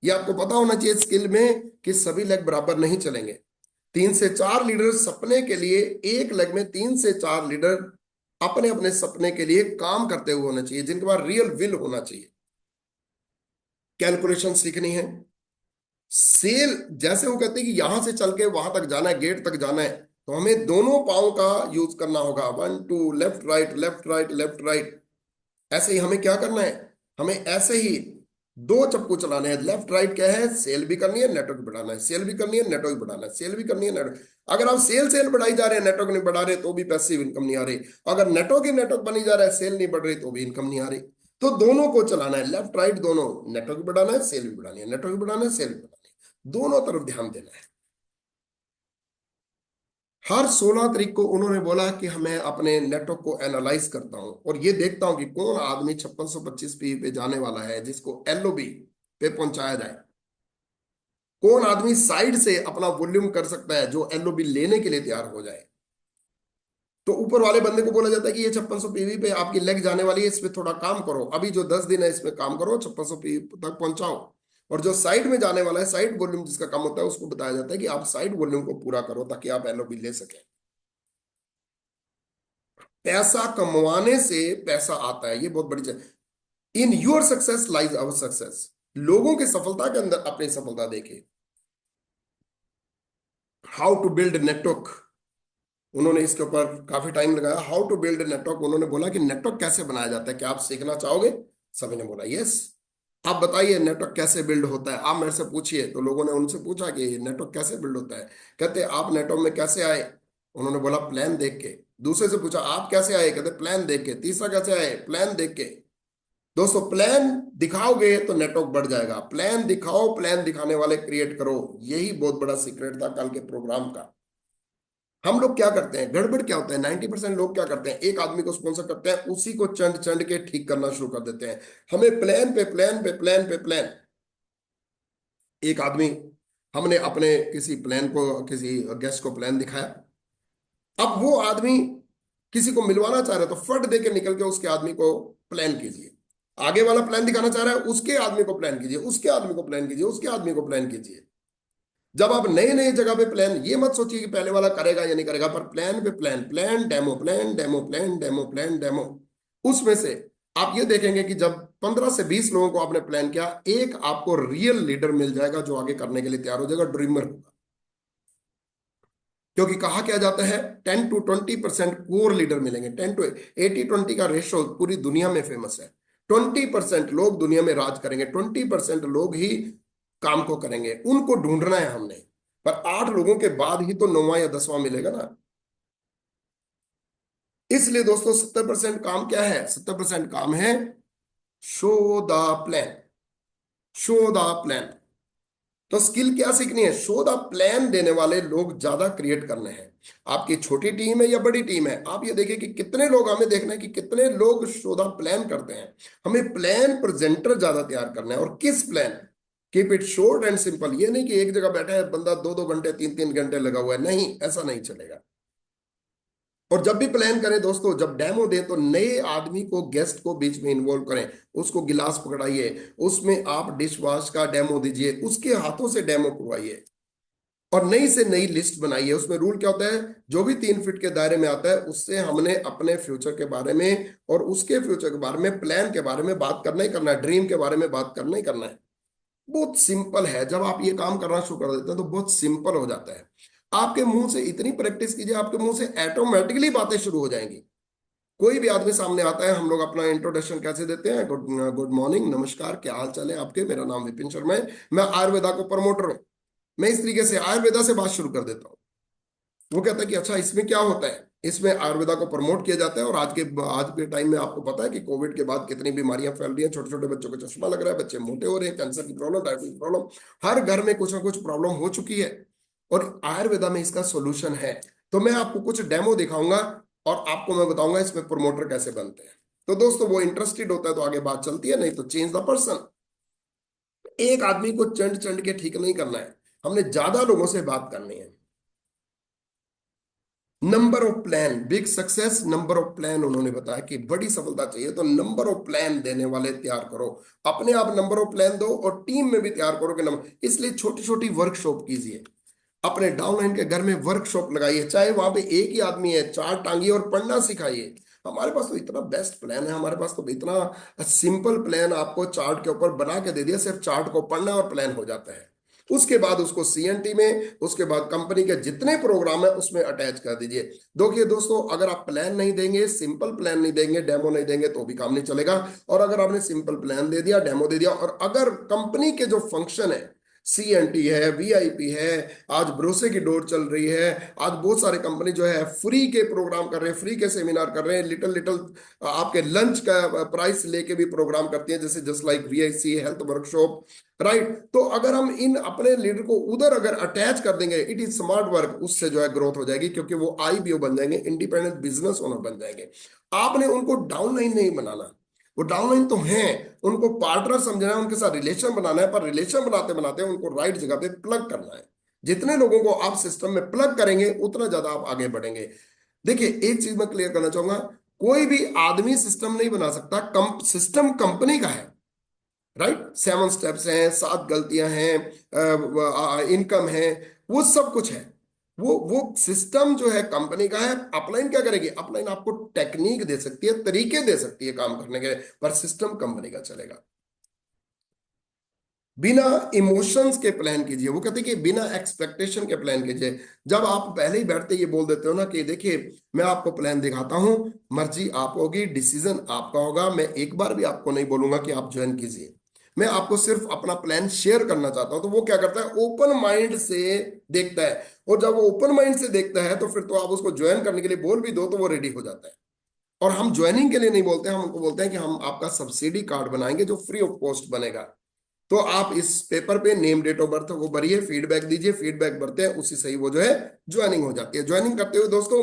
ये आपको पता होना चाहिए स्किल में, कि सभी लेग बराबर नहीं चलेंगे। 3 से 4 लीडर सपने के लिए, एक लेग में 3 से 4 लीडर अपने अपने सपने के लिए काम करते हुए होना चाहिए, जिनके पास रियल विल होना चाहिए। कैलकुलेशन सीखनी है। सेल, जैसे वो कहते हैं कि यहां से चल के वहां तक जाना है, गेट तक जाना है, तो हमें दोनों पाँव का यूज करना होगा। 1-2, left right, left right, left right. ऐसे ही हमें क्या करना है? हमें ऐसे ही 2 चप्पू चलाने हैं। लेफ्ट राइट क्या है? सेल भी करनी है, नेटवर्क बढ़ाना है, सेल भी करनी है, नेटवर्क बढ़ाना है, सेल भी करनी है, नेटवर्क। अगर आप सेल सेल बढ़ाई जा रहे हैं, नेटवर्क नहीं बढ़ा रहे, तो भी पैसिव इनकम नहीं आ रही। अगर नेटवर्क ही नेटवर्क बनी जा रहा है, सेल नहीं बढ़ रही, तो भी इनकम नहीं आ रही। तो दोनों को चलाना है, लेफ्ट राइट दोनों। नेटवर्क बढ़ाना है, सेल भी बढ़ानी है, नेटवर्क बढ़ाना है, सेल भी बढ़ानी है, दोनों तरफ ध्यान देना है। हर 16 तारीख को उन्होंने बोला कि मैं अपने नेटवर्क को एनालाइज करता हूं, और ये देखता हूं कि कौन आदमी 5625 पी पे जाने वाला है, जिसको एलओबी पे पहुंचाया जाए। कौन आदमी साइड से अपना वॉल्यूम कर सकता है जो एलओबी लेने के लिए तैयार हो जाए। तो ऊपर वाले बंदे को बोला जाता है कि ये 5600 पीवी पे आपकी लेग जाने वाली है, इस पे थोड़ा काम करो, अभी जो 10 दिन है इसमें काम करो, 5600 पीवी तक पहुंचाओ। और जो साइड में जाने वाला है, साइड वॉल्यूम जिसका कम होता है, उसको बताया जाता है कि आप साइड वॉल्यूम को पूरा करो ताकि आप एलओबी ले सकें। पैसा कमवाने से पैसा आता है, ये बहुत बड़ी चीज। In your success lies our success. लोगों की सफलता के अंदर अपनी सफलता देखे। हाउ टू बिल्ड नेटवर्क, उन्होंने इसके ऊपर काफी टाइम लगाया। हाउ टू बिल्ड नेटवर्क, उन्होंने बोला कि नेटवर्क कैसे बनाया जाता है, क्या आप सीखना चाहोगे? सभी ने बोला यस। आप बताइए नेटवर्क कैसे बिल्ड होता है, आप मेरे से पूछिए। तो लोगों ने उनसे पूछा कि नेटवर्क कैसे बिल्ड होता है। कहते आप नेटवर्क में कैसे आए? उन्होंने बोला प्लान देख के। दूसरे से पूछा आप कैसे आए? कहते प्लान देख के। तीसरा कैसे आए? प्लान देख के। दोस्तों प्लान दिखाओगे तो नेटवर्क बढ़ जाएगा। प्लान दिखाओ, प्लान दिखाने वाले क्रिएट करो। यही बहुत बड़ा सीक्रेट था कल के प्रोग्राम का। हम लोग क्या करते हैं, गड़बड़ क्या होता है, 90% लोग क्या करते हैं, एक आदमी को स्पॉन्सर करते हैं, उसी को चंड चंड के ठीक करना शुरू कर देते हैं। हमें प्लान पे प्लान पे प्लान पे प्लान। एक आदमी, हमने अपने किसी प्लान को, किसी गेस्ट को प्लान दिखाया। अब वो आदमी किसी को मिलवाना चाह रहा है तो फट दे के निकल के उसके आदमी को प्लान कीजिए। आगे वाला प्लान दिखाना चाह रहा है, उसके आदमी को प्लान कीजिए, उसके आदमी को प्लान कीजिए, उसके आदमी को प्लान कीजिए। जब आप नए नए जगह पे प्लान, ये मत सोचिए कि पहले वाला करेगा या नहीं करेगा, पर प्लान पे plan, plan demo, plan demo, plan demo, plan demo. उसमें से आप ये देखेंगे कि जब 15 से 20 लोगों को आपने प्लान किया, एक आपको रियल लीडर मिल जाएगा जो आगे करने के लिए तैयार हो जाएगा, ड्रीमर होगा। क्योंकि कहा क्या जाता है, 10 to 20% कोर लीडर मिलेंगे। 10 to 80, 20 का रेशो पूरी दुनिया में फेमस है। 20% लोग दुनिया में राज करेंगे, 20% लोग ही काम को करेंगे, उनको ढूंढना है हमने। पर 8 लोगों के बाद ही तो 9वां या 10वां मिलेगा ना। इसलिए दोस्तों 70% काम क्या है, 70% काम है show the plan. Show the plan. तो स्किल क्या सीखनी है, शो द प्लान देने वाले लोग ज्यादा क्रिएट करने हैं। आपकी छोटी टीम है या बड़ी टीम है, आप ये देखिए कि कितने लोग, हमें देखना है कि कितने लोग शो द प्लान करते हैं। हमें प्लान प्रेजेंटर ज्यादा तैयार करना है। और किस plan? Keep it short and simple. ये नहीं कि एक जगह बैठा है बंदा 2-2 घंटे 3-3 घंटे लगा हुआ है, नहीं, ऐसा नहीं चलेगा। और जब भी प्लान करें दोस्तों, जब डेमो दें तो नए आदमी को, गेस्ट को बीच में इन्वॉल्व करें। उसको गिलास पकड़ाइए, उसमें आप डिश वॉश का डेमो दीजिए, उसके हाथों से डेमो करवाइए। और नई से नई लिस्ट बनाइए। उसमें रूल क्या होता है, जो भी 3 फीट के दायरे में आता है उससे हमने अपने फ्यूचर के बारे में और उसके फ्यूचर के बारे में, प्लान के बारे में बात करना ही करना है, ड्रीम के बारे में बात करना ही करना है। बहुत सिंपल है। जब आप ये काम करना शुरू कर देते हैं तो बहुत सिंपल हो जाता है। आपके मुंह से इतनी प्रैक्टिस कीजिए, आपके मुंह से ऑटोमेटिकली बातें शुरू हो जाएंगी। कोई भी आदमी सामने आता है, हम लोग अपना इंट्रोडक्शन कैसे देते हैं, गुड गुड मॉर्निंग, नमस्कार, क्या हाल चाल है आपके, मेरा नाम विपिन शर्मा है, मैं आयुर्वेदा को प्रमोटर हूँ। मैं इस तरीके से आयुर्वेदा से बात शुरू कर देता हूँ। वो कहता है कि अच्छा इसमें क्या होता है, इसमें आयुर्वेदा को प्रमोट किया जाता है। और आज के टाइम में आपको पता है कि कोविड के बाद कितनी बीमारियां फैल रही हैं, छोटे छोटे बच्चों को चश्मा लग रहा है, बच्चे मोटे हो रहे हैं, कैंसर की प्रॉब्लम, टाइफाइड की प्रॉब्लम, हर घर में कुछ ना कुछ प्रॉब्लम हो चुकी है। और आयुर्वेदा में इसका सोल्यूशन है। तो मैं आपको कुछ डेमो दिखाऊंगा और आपको मैं बताऊंगा इसमें प्रमोटर कैसे बनते हैं। तो दोस्तों वो इंटरेस्टेड होता है तो आगे बात चलती है, नहीं तो चेंज द पर्सन। एक आदमी को चंड चंड के ठीक नहीं करना है, हमने ज्यादा लोगों से बात करनी है। Number of plan, big success, number of plan. उन्होंने बताया कि बड़ी सफलता चाहिए तो नंबर ऑफ प्लान देने वाले तैयार करो। अपने आप नंबर ऑफ प्लान दो और टीम में भी तैयार करो कि नंबर। इसलिए छोटी छोटी वर्कशॉप कीजिए। अपने डाउनलाइन के घर में वर्कशॉप लगाइए, चाहे वहां पे एक ही आदमी है, चार्ट टांगिए और पढ़ना सिखाइए। हमारे पास तो इतना बेस्ट प्लान है, हमारे पास तो इतना सिंपल प्लान आपको चार्ट के ऊपर बना के दे दिया, सिर्फ चार्ट को पढ़ना है और प्लान हो जाता है। उसके बाद उसको सीएनटी में, उसके बाद कंपनी के जितने प्रोग्राम है उसमें अटैच कर दीजिए। देखिए दोस्तों, अगर आप प्लान नहीं देंगे, सिंपल प्लान नहीं देंगे, डेमो नहीं देंगे तो भी काम नहीं चलेगा। और अगर आपने सिंपल प्लान दे दिया, डेमो दे दिया, और अगर कंपनी के जो फंक्शन है, सीएनटी है, वीआईपी है, आज भरोसे की डोर चल रही है, आज बहुत सारे कंपनी जो है फ्री के प्रोग्राम कर रहे हैं, फ्री के सेमिनार कर रहे हैं, लिटिल लिटिल आपके लंच का प्राइस लेके भी प्रोग्राम करती है, जैसे just like VIC health workshop, right. तो अगर हम इन अपने लीडर को उधर अगर अटैच कर देंगे, इट इज स्मार्ट वर्क, उससे जो है ग्रोथ हो जाएगी, क्योंकि वो आईबीओ बन जाएंगे, इंडिपेंडेंट बिजनेस ओनर बन जाएंगे। आपने उनको डाउनलाइन नहीं बनाना। वो डाउनलाइन तो हैं, उनको पार्टनर समझना है, उनके साथ रिलेशन बनाना है, पर रिलेशन बनाते बनाते उनको राइट जगह पे प्लग करना है। जितने लोगों को आप सिस्टम में प्लग करेंगे उतना ज्यादा आप आगे बढ़ेंगे। देखिए एक चीज मैं क्लियर करना चाहूंगा, कोई भी आदमी सिस्टम नहीं बना सकता, सिस्टम कंपनी का है। राइट, 7 स्टेप्स हैं, 7 गलतियां हैं, इनकम है, वो सब कुछ है। वो सिस्टम जो है कंपनी का है। अपलाइन क्या करेगी? अपलाइन आपको टेक्निक दे सकती है, तरीके दे सकती है काम करने के, पर सिस्टम कंपनी का चलेगा। बिना इमोशंस के प्लान कीजिए, वो कहते हैं कि बिना एक्सपेक्टेशन के प्लान कीजिए। जब आप पहले ही बैठते ये बोल देते हो ना कि देखिए मैं आपको प्लान दिखाता हूं, मर्जी आप होगी, डिसीजन आपका होगा, मैं एक बार भी आपको नहीं बोलूंगा कि आप ज्वाइन कीजिए, मैं आपको सिर्फ अपना प्लान शेयर करना चाहता हूं, तो वो क्या करता है? ओपन माइंड से देखता है। और जब वो ओपन माइंड से देखता है तो फिर तो आप उसको ज्वाइन करने के लिए बोल भी दो तो वो रेडी हो जाता है। और हम ज्वाइनिंग के लिए नहीं बोलते, हम उनको बोलते हैं कि हम आपका सब्सिडी कार्ड बनाएंगे जो फ्री ऑफ कॉस्ट बनेगा। तो आप इस पेपर पे नेम डेट ऑफ बर्थ वो भरिए, फीडबैक दीजिए, फीडबैक भरते हैं उसी से ही वो जो है ज्वाइनिंग हो जाती है। ज्वाइनिंग करते हुए दोस्तों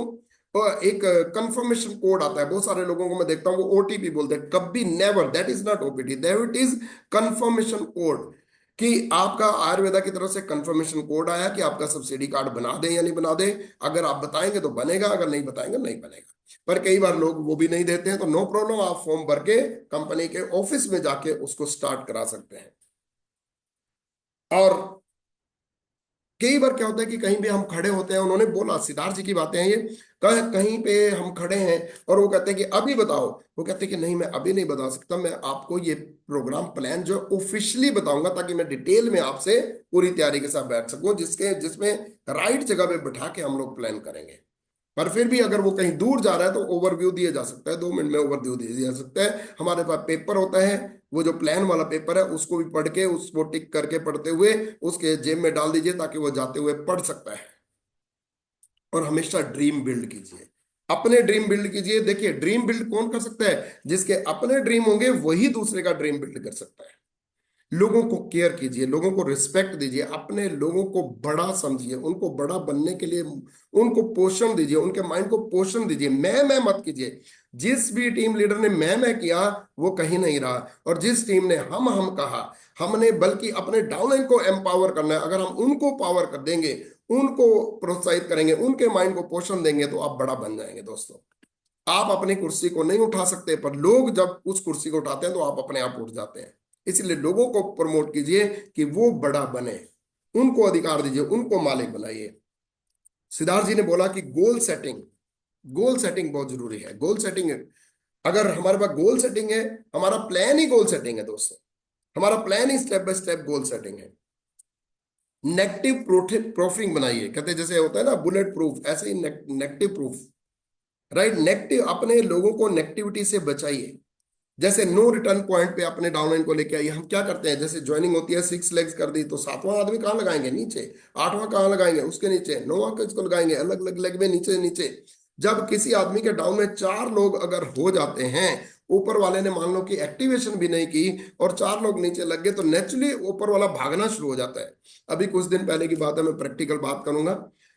एक कंफर्मेशन कोड आता है, बहुत सारे लोगों को मैं देखता हूँ वो ओटीपी बोलते हैं, कभी never, that is not OPT, that is confirmation code. कि आपका आयुर्वेदा की तरफ से कंफर्मेशन कोड आया कि आपका सब्सिडी कार्ड बना दें या नहीं बना दें। अगर आप बताएंगे तो बनेगा, अगर नहीं बताएंगे नहीं बनेगा। पर कई बार लोग वो भी नहीं देते हैं, तो नो प्रॉब्लम, आप फॉर्म भर के कंपनी के ऑफिस में जाके उसको स्टार्ट करा सकते हैं। और कई बार क्या होता है कि कहीं भी हम खड़े होते हैं, उन्होंने बोला, सिद्धार्थ जी की बातें हैं ये, कहीं पे हम खड़े हैं और वो कहते हैं कि अभी बताओ, वो कहते हैं कि नहीं मैं अभी नहीं बता सकता, मैं आपको ये प्रोग्राम प्लान जो ऑफिशियली बताऊंगा ताकि मैं डिटेल में आपसे पूरी तैयारी के साथ बैठ सकूं, जिसमें राइट जगह पे बैठा के हम लोग प्लान करेंगे। पर फिर भी अगर वो कहीं दूर जा रहा है तो ओवरव्यू दिया जा सकता है, 2 मिनट में ओवरव्यू दिया जा सकता है। हमारे पास पेपर होता है, वो जो प्लान वाला पेपर है उसको भी पढ़ के, उसको टिक करके पढ़ते हुए उसके जेब में डाल दीजिए ताकि वो जाते हुए पढ़ सकता है। और हमेशा ड्रीम बिल्ड कीजिए, अपने ड्रीम बिल्ड कीजिए। देखिए ड्रीम बिल्ड कौन कर सकता है? जिसके अपने ड्रीम होंगे वही दूसरे का ड्रीम बिल्ड कर सकता है। लोगों को केयर कीजिए, लोगों को रिस्पेक्ट दीजिए, अपने लोगों को बड़ा समझिए, उनको बड़ा बनने के लिए उनको पोषण दीजिए, उनके माइंड को पोषण दीजिए। मैं मत कीजिए। जिस भी टीम लीडर ने मैं किया वो कहीं नहीं रहा, और जिस टीम ने हम कहा, हमने बल्कि अपने डाउनलाइन को एम्पावर करना है। अगर हम उनको पावर कर देंगे, उनको प्रोत्साहित करेंगे, उनके माइंड को पोषण देंगे तो आप बड़ा बन जाएंगे दोस्तों। आप अपनी कुर्सी को नहीं उठा सकते, पर लोग जब उस कुर्सी को उठाते हैं तो आप अपने आप उठ जाते हैं। इसलिए लोगों को प्रमोट कीजिए कि वो बड़ा बने, उनको अधिकार दीजिए, उनको मालिक बनाइए। सिद्धार्थ जी ने बोला कि गोल सेटिंग बहुत जरूरी है। गोल सेटिंग, अगर हमारे पास गोल सेटिंग है, हमारा प्लान ही गोल सेटिंग है दोस्तों, हमारा plan he step by step goal setting है। नेगेटिव प्रूफिंग बनाइए, कहते हैं जैसे होता है ना बुलेट प्रूफ, ऐसे ही नेगेटिव प्रूफ। राइट, नेगेटिव, अपने लोगों को नेगेटिविटी से बचाइए। जैसे नो रिटर्न पॉइंट पे अपने डाउनलाइन को लेके आइए। हम क्या करते हैं, जैसे ज्वाइनिंग होती है 6 लेग्स कर दी तो 7वां आदमी कहाँ लगाएंगे? नीचे। 8वां कहाँ लगाएंगे? उसके नीचे। 9वां किसको लगाएंगे? अलग अलग लेग में, नीचे नीचे। जब किसी आदमी के डाउन में 4 लोग अगर हो जाते हैं, ऊपर वाले ने मान लो कि एक्टिवेशन भी नहीं की और 4 लोग नीचे लग गए, तो नेचुरली ऊपर वाला भागना शुरू हो जाता है। अभी कुछ दिन पहले की बात है, मैं प्रैक्टिकल बात करूंगा।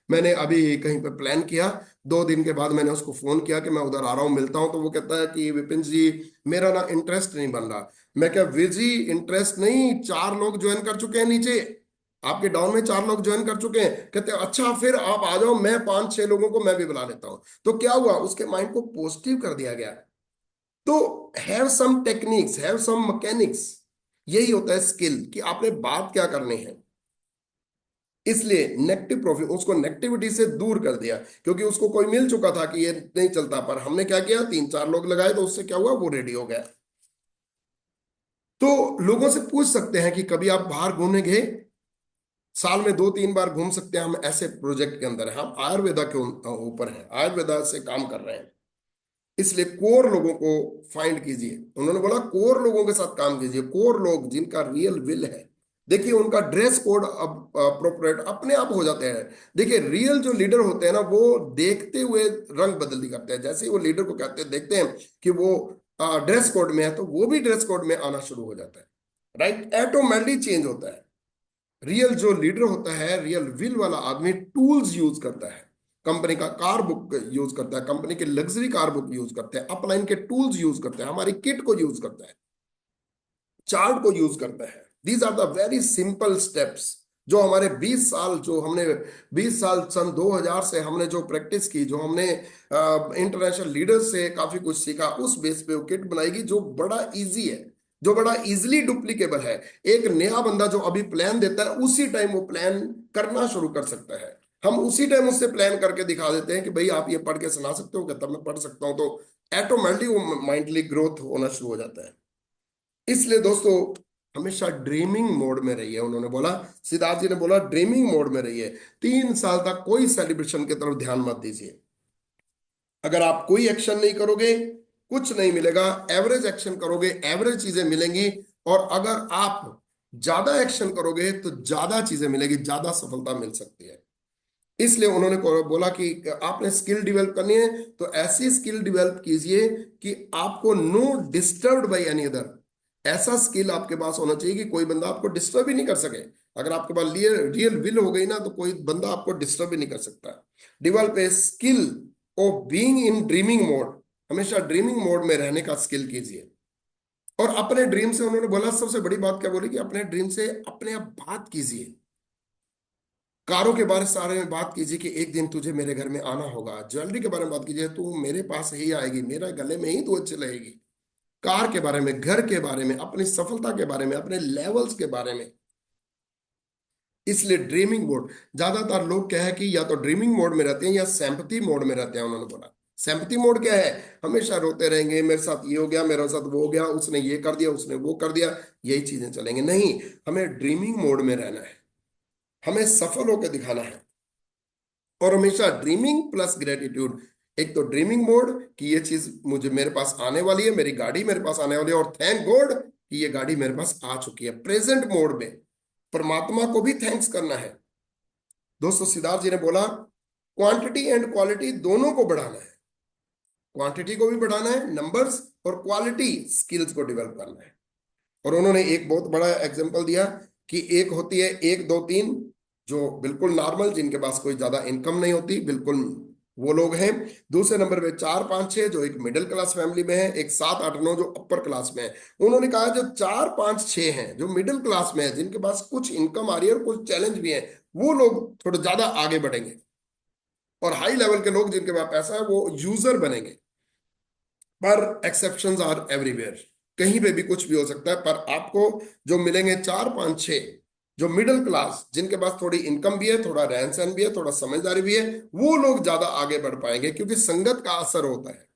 मैंने अभी कहीं पर प्लान किया, 2 दिन के बाद मैंने उसको फोन किया कि मैं उधर आ रहा हूँ, मिलता हूँ। तो वो कहता है कि विपिन जी मेरा ना इंटरेस्ट नहीं बन रहा। मैं क्या वीर जी, इंटरेस्ट नहीं, 4 लोग ज्वाइन कर चुके हैं नीचे, आपके डाउन में 4 लोग ज्वाइन कर चुके हैं। कहते हैं अच्छा फिर आप आ जाओ, मैं 5-6 लोगों को मैं भी बुला लेता हूँ। तो क्या हुआ, उसके माइंड को पॉजिटिव कर दिया गया। तो have some techniques, have some mechanics, यही होता है स्किल, कि आपने बात क्या करनी है। इसलिए नेगेटिव प्रॉफिट, उसको नेगेटिविटी से दूर कर दिया, क्योंकि उसको कोई मिल चुका था कि ये नहीं चलता। पर हमने क्या किया, 3-4 लोग लगाए तो उससे क्या हुआ, वो रेडी हो गया। तो लोगों से पूछ सकते हैं कि कभी आप बाहर घूमने गए? साल में 2-3 बार घूम सकते हैं। हम ऐसे प्रोजेक्ट के अंदर हैं, हम आयुर्वेदा के ऊपर हैं, आयुर्वेदा से काम कर रहे हैं। इसलिए कोर लोगों को फाइंड कीजिए। उन्होंने बोला कोर लोगों के साथ काम कीजिए, कोर लोग जिनका रियल विल है। देखिए उनका ड्रेस कोड अब अप्रोप्रिएट अपने आप हो जाते हैं। देखिए रियल जो लीडर होते हैं ना, वो देखते हुए रंग बदली करते हैं। जैसे ही वो लीडर को कहते हैं, देखते हैं कि वो ड्रेस कोड में है, तो वो भी ड्रेस कोड में आना शुरू हो जाता है। राइट, ऑटोमेटिकली चेंज होता है। रियल जो लीडर होता है, रियल विल वाला आदमी टूल्स यूज करता है। कंपनी का कार बुक यूज करता है, कंपनी के लग्जरी कार बुक यूज करते हैं, अपलाइन के टूल्स यूज करते हैं, हमारी किट को यूज करता है, चार्ट को यूज करता है। These are the very simple steps जो हमारे 20 साल, जो हमने 20 साल सन 2000 से हमने जो प्रैक्टिस की, जो हमने इंटरनेशनल लीडर्स से काफी कुछ सीखा, उस बेस पे वो किट बनाएगी जो बड़ा इजी है, जो बड़ा इजीली डुप्लीकेबल है। एक नया बंदा जो अभी प्लान देता है उसी टाइम वो प्लान करना शुरू कर सकता है। हम उसी टाइम उससे प्लान करके दिखा देते हैं कि भाई आप ये पढ़ के सुना सकते हो, कहता मैं पढ़ सकता हूं, तो ऑटोमेटिकली वो माइंडली ग्रोथ होना शुरू हो जाता है। इसलिए दोस्तों हमेशा ड्रीमिंग मोड में रहिए। उन्होंने बोला, सिद्धार्थ जी ने बोला ड्रीमिंग मोड में रहिए। 3 साल तक कोई सेलिब्रेशन की तरफ ध्यान मत दीजिए। अगर आप कोई एक्शन नहीं करोगे कुछ नहीं मिलेगा, एवरेज एक्शन करोगे एवरेज चीजें मिलेंगी, और अगर आप ज्यादा एक्शन करोगे तो ज्यादा चीजें मिलेगी, ज्यादा सफलता मिल सकती है। इसलिए उन्होंने बोला कि आपने स्किल डेवलप करनी है तो ऐसी स्किल डेवलप कीजिए कि आपको no disturbed by any other. ऐसा स्किल आपके पास होना चाहिए कि कोई बंदा आपको डिस्टर्ब ही नहीं कर सके। अगर आपके पास रियल विल हो गई ना तो कोई बंदा आपको डिस्टर्ब ही नहीं कर सकता। Develop a skill of being in dreaming mode. हमेशा ड्रीमिंग मोड में रहने का स्किल कीजिए। और अपने ड्रीम से उन्होंने बोला, सबसे बड़ी बात क्या बोली कि अपने ड्रीम से अपने आप बात कीजिए। कारों के बारे में बात कीजिए कि एक दिन तुझे मेरे घर में आना होगा। ज्वेलरी के बारे में बात कीजिए, तू मेरे पास ही आएगी, मेरे गले में ही तू अच्छी लगेगी। कार के बारे में, घर के बारे में, अपनी सफलता के बारे में, अपने लेवल्स के बारे में। इसलिए ड्रीमिंग मोड, ज्यादातर लोग क्या है कि या तो ड्रीमिंग मोड में रहते हैं या सैम्पथी मोड में रहते हैं। उन्होंने बोला सैम्पथी मोड क्या है, हमेशा रोते रहेंगे, मेरे साथ ये हो गया, मेरे साथ वो हो गया, उसने ये कर दिया, उसने वो कर दिया, यही चीजें चलेंगे। नहीं, हमें ड्रीमिंग मोड में रहना है, हमें सफल होकर दिखाना है। और हमेशा ड्रीमिंग प्लस ग्रेटिट्यूड। एक तो ड्रीमिंग मोड कि ये चीज मुझे मेरे पास आने वाली है, मेरी गाड़ी मेरे पास आने वाली है, और थैंक गॉड कि ये गाड़ी मेरे पास आ चुकी है। प्रेजेंट मोड में परमात्मा को भी थैंक्स करना है। दोस्तों सिद्धार्थ जी ने बोला क्वांटिटी एंड क्वालिटी दोनों को बढ़ाना है। क्वांटिटी को भी बढ़ाना है, नंबर्स, और क्वालिटी स्किल्स को डेवलप करना है। और उन्होंने एक बहुत बड़ा एग्जांपल दिया कि एक होती है 1 2 3, जो बिल्कुल नॉर्मल, जिनके पास कोई ज्यादा इनकम नहीं होती, बिल्कुल वो लोग हैं। दूसरे नंबर पे 4 5 6, जो एक मिडिल क्लास फैमिली में है। एक 7 8 9, जो अपर क्लास में है। उन्होंने कहा जो 4 5 6 हैं, जो मिडिल क्लास में है, जिनके पास कुछ इनकम आ रही है और कुछ चैलेंज भी है, वो लोग थोड़ा ज्यादा आगे बढ़ेंगे। और हाई लेवल के लोग जिनके पास पैसा है वो यूजर बनेंगे। पर एक्सेप्शंस आर एवरीवेयर, कहीं पे भी कुछ भी हो सकता है। पर आपको जो मिलेंगे 4 5 6, जो मिडिल क्लास, जिनके पास थोड़ी इनकम भी है, थोड़ा रहन सहन भी है, थोड़ा समझदारी भी है, वो लोग ज्यादा आगे बढ़ पाएंगे, क्योंकि संगत का असर होता है।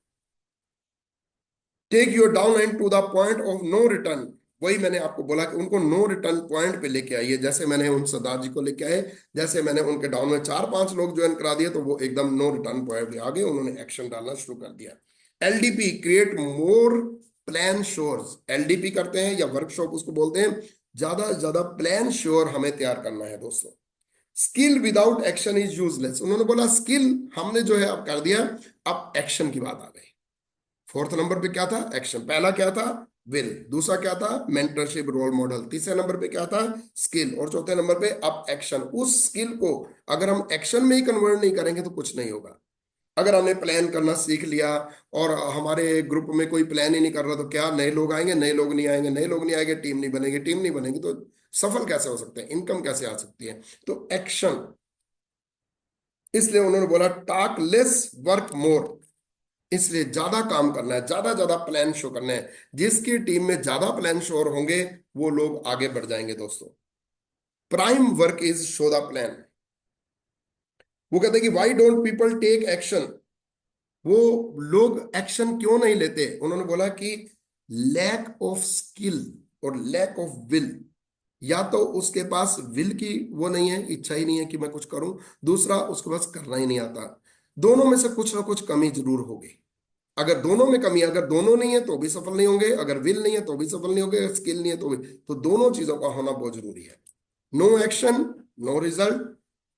Take your down and to the point of no return. वही मैंने आपको बोला कि उनको नो रिटर्न पॉइंट पे लेके आइए, जैसे मैंने उन सरदार जी को लेके आए, जैसे मैंने उनके डाउन में 4 5 लोग ज्वाइन करा दिए, तो वो एकदम नो रिटर्न पॉइंट पे आ गए, उन्होंने एक्शन डालना शुरू कर दिया। LDP, create more plan sures. LDP करते हैं या वर्कशॉप उसको बोलते हैं, ज्यादा से ज्यादा प्लान श्योर हमें तैयार करना है दोस्तों। Skill without action is useless. उन्होंने बोला स्किल हमने जो है अब कर दिया, अब एक्शन की बात आ गई। फोर्थ नंबर पे क्या था, एक्शन। पहला क्या था, विल। दूसरा क्या था, मेंटरशिप, रोल मॉडल। तीसरे नंबर पे क्या था, स्किल। और चौथे नंबर पे अब एक्शन। उस स्किल को अगर हम एक्शन में ही कन्वर्ट नहीं करेंगे तो कुछ नहीं होगा। अगर हमने प्लान करना सीख लिया और हमारे ग्रुप में कोई प्लान ही नहीं कर रहा, तो क्या नए लोग आएंगे, नए लोग नहीं आएंगे, नए लोग नहीं आएंगे, टीम नहीं बनेगी, टीम नहीं बनेगी तो सफल कैसे हो सकते हैं, इनकम कैसे आ सकती है। तो एक्शन। इसलिए उन्होंने बोला टॉक लेस वर्क मोर। इसलिए ज्यादा काम करना है, ज्यादा ज्यादा प्लान शो करना है। जिसकी टीम में ज्यादा प्लान शो होंगे वो लोग आगे बढ़ जाएंगे दोस्तों। Prime work is show the plan. वो कहते हैं कि why don't people take action. वो लोग एक्शन क्यों नहीं लेते। उन्होंने बोला कि लैक ऑफ स्किल और लैक ऑफ विल। या तो उसके पास विल की वो नहीं है, इच्छा ही नहीं है कि मैं कुछ करूं। दूसरा, उसके पास करना ही नहीं आता। दोनों में से कुछ ना कुछ कमी जरूर होगी। अगर दोनों में कमी है, अगर दोनों नहीं है तो भी सफल नहीं होंगे, अगर विल नहीं है तो भी सफल नहीं होंगे, अगर स्किल नहीं है तो भी। तो दोनों चीजों का होना बहुत जरूरी है। No action, no result.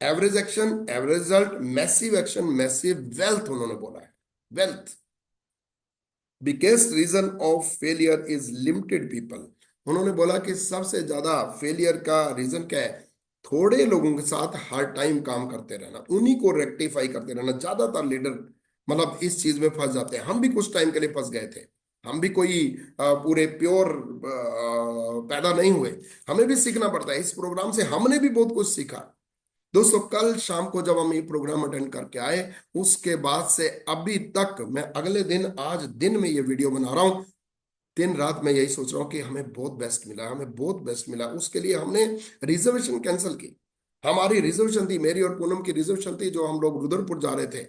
Average action, average result. Massive action, massive wealth. उन्होंने बोला है wealth. Biggest reason of failure is limited people. उन्होंने बोला कि सबसे ज्यादा फेलियर का रीजन क्या है, थोड़े लोगों के साथ हर टाइम काम करते रहना, उन्हीं को रेक्टिफाई करते रहना। ज्यादातर लीडर मतलब इस चीज में फंस जाते हैं। हम भी कुछ टाइम के लिए फंस गए थे। हम भी कोई पूरे प्योर पैदा नहीं हुए। हमें भी सीखना पड़ता है। इस प्रोग्राम से हमने भी बहुत कुछ सीखा। दोस्तों, कल शाम को जब हम ये प्रोग्राम अटेंड करके आए, उसके बाद से अभी तक मैं अगले दिन, आज दिन में ये वीडियो बना रहा हूँ, दिन रात मैं यही सोच रहा हूँ कि हमें बहुत बेस्ट मिला, हमें बहुत बेस्ट मिला। उसके लिए हमने रिजर्वेशन कैंसिल की। हमारी रिजर्वेशन थी, मेरी और पूनम की रिजर्वेशन थी, जो हम लोग रुद्रपुर जा रहे थे,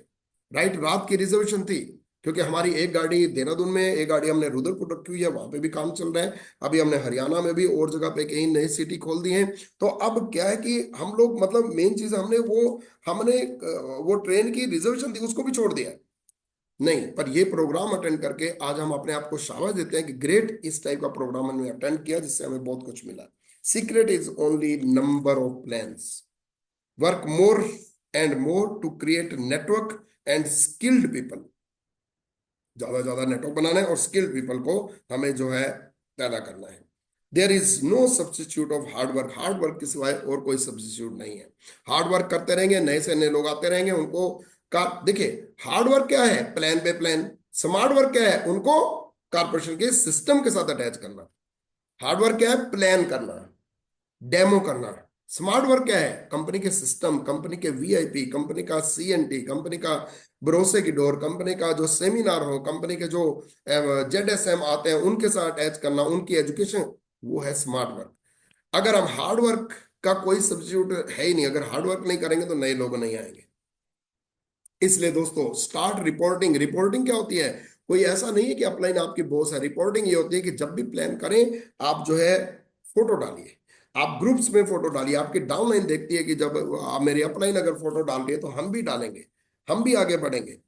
राइट, रात की रिजर्वेशन थी। क्योंकि हमारी एक गाड़ी देहरादून में, एक गाड़ी हमने रुद्रपुर रखी हुई है, वहां पे भी काम चल रहा है। अभी हमने हरियाणा में भी और जगह पे कई नई सिटी खोल दी है। तो अब क्या है कि हम लोग मतलब मेन चीज हमने वो ट्रेन की रिजर्वेशन थी उसको भी छोड़ दिया। नहीं, पर ये प्रोग्राम अटेंड करके आज हम अपने आप को शाबाश देते हैं कि ग्रेट, इस टाइप का प्रोग्राम हमने अटेंड किया जिससे हमें बहुत कुछ मिला। Secret is only number of plans, work more and more to create network and skilled people. ज्यादा ज्यादा नेटवर्क बनाना है और स्किल्ड पीपल को हमें जो है पैदा करना है। There is no substitute of hard work. Hard work के सिवाय और कोई सब्सटीट्यूट नहीं है। हार्ड वर्क करते रहेंगे, नए से नए लोग आते रहेंगे, उनको का देखिए, हार्ड वर्क क्या है, प्लान पे प्लान। स्मार्ट वर्क क्या है, उनको कारपोरेशन के सिस्टम के साथ अटैच करना। हार्ड वर्क क्या है, प्लान करना, डेमो करना। स्मार्ट वर्क क्या है, कंपनी के सिस्टम, कंपनी के वीआईपी, कंपनी का सीएनटी, कंपनी का भरोसे की डोर, कंपनी का जो सेमिनार हो, कंपनी के जो जेडएसएम आते हैं उनके साथ अटैच करना, उनकी एजुकेशन, वो है स्मार्ट वर्क। अगर हम हार्ड वर्क का कोई सब्स्टिट्यूट है ही नहीं, अगर हार्ड वर्क नहीं करेंगे तो नए लोग नहीं आएंगे। इसलिए दोस्तों, स्टार्ट रिपोर्टिंग। रिपोर्टिंग क्या होती है, कोई ऐसा नहीं है कि अपलाइन आपकी बॉस है। रिपोर्टिंग ये होती है कि जब भी प्लान करें, आप जो है फोटो डालिए, आप ग्रुप्स में फोटो डालिए। आपकी डाउनलाइन देखती है कि जब आप, मेरी अपलाइन अगर फोटो डाल रही है तो हम भी डालेंगे, हम भी आगे बढ़ेंगे।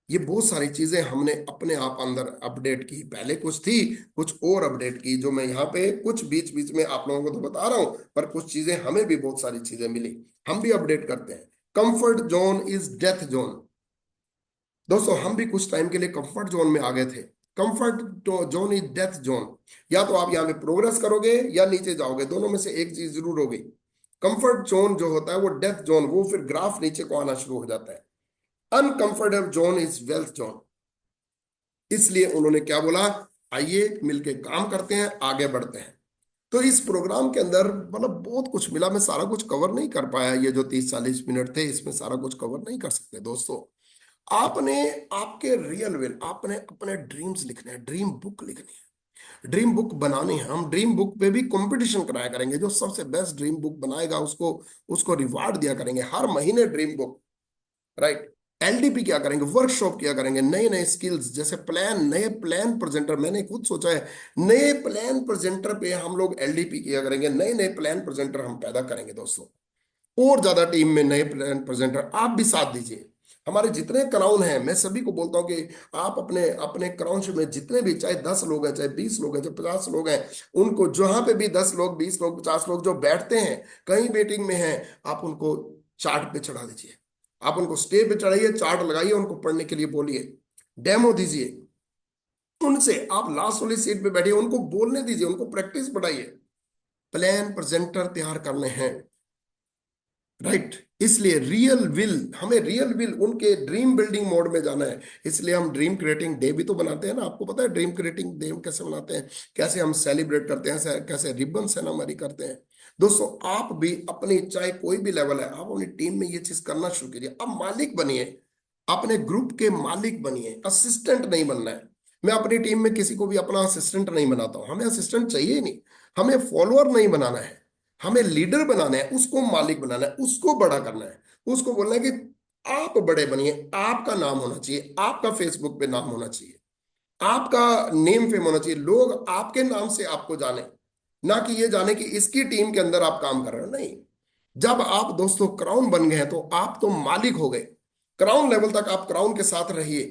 ये बहुत सारी चीजें हमने अपने आप अंदर अपडेट की। पहले कुछ थी, कुछ और अपडेट की, जो मैं यहाँ पे कुछ बीच बीच में आप लोगों को तो बता रहा हूँ, पर कुछ चीजें हमें भी बहुत सारी चीजें मिली, हम भी अपडेट करते हैं। Comfort zone is death zone. दोस्तों, हम भी कुछ टाइम के लिए कंफर्ट जोन में आ गए थे। Comfort zone is death zone. या तो आप यहाँ पे प्रोग्रेस करोगे या नीचे जाओगे, दोनों में से एक चीज जरूर होगी। कंफर्ट जोन जो होता है वो डेथ जोन, वो फिर ग्राफ नीचे को आना शुरू हो जाता है। Uncomfortable zone is wealth zone. इसलिए उन्होंने क्या बोला, आइए मिलके काम करते हैं, आगे बढ़ते हैं। तो इस प्रोग्राम के अंदर मतलब बहुत कुछ मिला। मैं सारा कुछ कवर नहीं कर पाया, ये जो 30-40 मिनट थे इसमें सारा कुछ कवर नहीं कर सकते दोस्तों। आपने, आपके रियल विल, आपने अपने ड्रीम्स लिखने हैं, ड्रीम बुक लिखनी है, ड्रीम बुक बनानी है। हम ड्रीम बुक पे भी कंपटीशन कराया करेंगे। जो सबसे बेस्ट ड्रीम बुक बनाएगा उसको उसको रिवार्ड दिया करेंगे हर महीने, ड्रीम बुक, राइट। एलडीपी क्या करेंगे, वर्कशॉप क्या करेंगे, नए नए स्किल्स, जैसे प्लान, नए प्लान प्रेजेंटर, मैंने खुद सोचा है, नए प्लान प्रेजेंटर पे हम लोग एलडीपी किया करेंगे, नए नए प्लान प्रेजेंटर हम पैदा करेंगे दोस्तों। और ज्यादा टीम में नए प्लान प्रेजेंटर, आप भी साथ दीजिए। हमारे जितने क्राउन हैं, मैं सभी को बोलता हूँ कि आप अपने अपने क्राउन में जितने भी, चाहे 10 लोग हैं, चाहे 20 लोग हैं, चाहे 50 लोग हैं, उनको जहां पे भी 10 लोग, 20 लोग, 50 लोग जो बैठते हैं, कहीं मीटिंग में हैं, आप उनको चार्ट पे चढ़ा दीजिए। आप उनको स्टेज पे चढ़ाइए, चार्ट लगाइए, उनको पढ़ने के लिए बोलिए, डेमो दीजिए। उनसे आप लास्ट वाली सीट पे बैठिए, उनको बोलने दीजिए, उनको प्रैक्टिस बढ़ाइए। प्लान प्रेजेंटर तैयार करने हैं, राइट। इसलिए रियल विल, हमें रियल विल, उनके ड्रीम बिल्डिंग मोड में जाना है। इसलिए हम ड्रीम क्रिएटिंग डे भी तो बनाते हैं ना। आपको पता है ड्रीम क्रिएटिंग डे हम कैसे मनाते हैं, कैसे हम सेलिब्रेट करते हैं, कैसे रिबन सेरेमनी करते हैं। दोस्तों, आप भी अपनी, चाहे कोई भी लेवल है, आप अपनी टीम में ये चीज करना शुरू कीजिए। अब मालिक बनिए, अपने ग्रुप के मालिक बनिए, असिस्टेंट नहीं बनना है। मैं अपनी टीम में किसी को भी अपना असिस्टेंट नहीं बनाता हूं, हमें असिस्टेंट चाहिए ही नहीं। हमें फॉलोअर नहीं बनाना है, हमें लीडर बनाना है, उसको मालिक बनाना है, उसको बड़ा करना है। उसको बोलना है कि आप बड़े बनिए, आपका नाम होना चाहिए, आपका फेसबुक पे नाम होना चाहिए, आपका नेम फेम होना चाहिए, लोग आपके नाम से आपको जाने, ना कि ये जाने कि इसकी टीम के अंदर आप काम कर रहे हो। नहीं, जब आप दोस्तों क्राउन बन गए हैं तो आप तो मालिक हो गए। क्राउन लेवल तक आप क्राउन के साथ रहिए।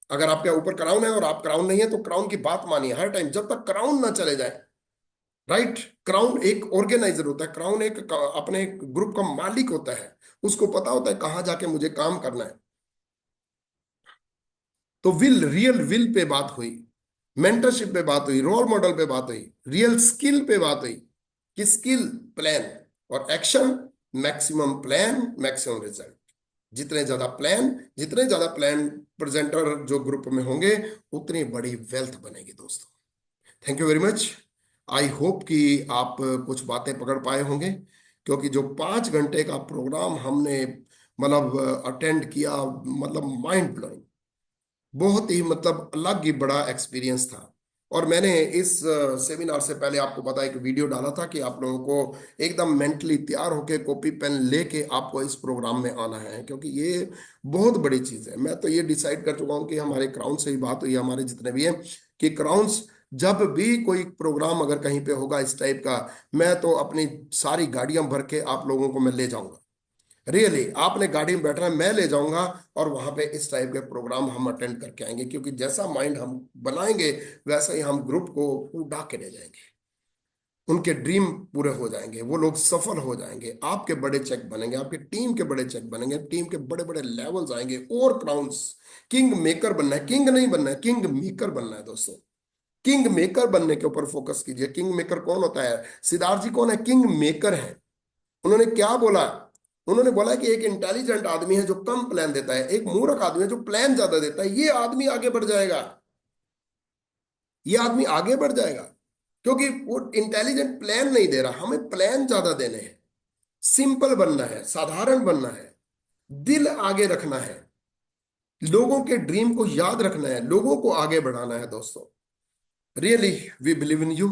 अगर आपके ऊपर क्राउन है और आप क्राउन नहीं है तो क्राउन की बात मानिए हर टाइम, जब तक क्राउन ना चले जाए, राइट। क्राउन एक ऑर्गेनाइजर होता है, क्राउन एक अपने ग्रुप का मालिक होता है। उसको पता होता है कहाँ जाके मुझे काम करना है। तो विल, रियल विल पे बात हुई, मेंटरशिप पे बात हुई, रोल मॉडल पे बात हुई, रियल स्किल पे बात हुई कि स्किल, प्लान, और action, maximum plan maximum result. जितने ज्यादा प्लान प्रेजेंटर जो ग्रुप में होंगे, उतनी बड़ी वेल्थ बनेगी दोस्तों। Thank you very much. I hope कि आप कुछ बातें पकड़ पाए होंगे, क्योंकि जो 5 घंटे का प्रोग्राम हमने मतलब अटेंड किया, मतलब माइंड ब्लोइंग, बहुत ही मतलब अलग ही बड़ा एक्सपीरियंस था। और मैंने इस सेमिनार से पहले आपको पता एक वीडियो डाला था कि आप लोगों को एकदम मेंटली तैयार होके कॉपी पेन लेके आपको इस प्रोग्राम में आना है, क्योंकि ये बहुत बड़ी चीज़ है। मैं तो ये डिसाइड कर चुका हूँ कि हमारे क्राउन से ही बात हुई, हमारे जितने भी हैं, कि क्राउन्स जब भी कोई प्रोग्राम अगर कहीं पे होगा इस टाइप का, मैं तो अपनी सारी गाड़ियां भर के आप लोगों को मैं ले जाऊंगा। रियली आपने गाड़ी में बैठना है, मैं ले जाऊंगा, और वहां पे इस टाइप के प्रोग्राम हम अटेंड करके आएंगे, क्योंकि जैसा माइंड हम बनाएंगे वैसा ही हम ग्रुप को उड़ा के ले जाएंगे। उनके ड्रीम पूरे हो जाएंगे, वो लोग सफल हो जाएंगे, आपके बड़े चेक बनेंगे, आपके टीम के बड़े चेक बनेंगे, टीम के बड़े बड़े लेवल्स आएंगे और क्राउन्स। किंग मेकर बनना है, किंग नहीं बनना है, किंग मेकर बनना है दोस्तों। किंग मेकर बनने के ऊपर फोकस कीजिए। किंग मेकर कौन होता है? सिद्धार्थ जी कौन है? किंग मेकर है। उन्होंने क्या बोला? उन्होंने बोला कि एक इंटेलिजेंट आदमी है जो कम प्लान देता है, एक मूर्ख आदमी है जो प्लान ज्यादा देता है। ये आदमी आगे बढ़ जाएगा, ये आदमी आगे बढ़ जाएगा, क्योंकि वो इंटेलिजेंट प्लान नहीं दे रहा, हमें प्लान ज्यादा देने हैं। सिंपल बनना है, साधारण बनना है, दिल आगे रखना है, लोगों के ड्रीम को याद रखना है, लोगों को आगे बढ़ाना है दोस्तों। Really we believe in you.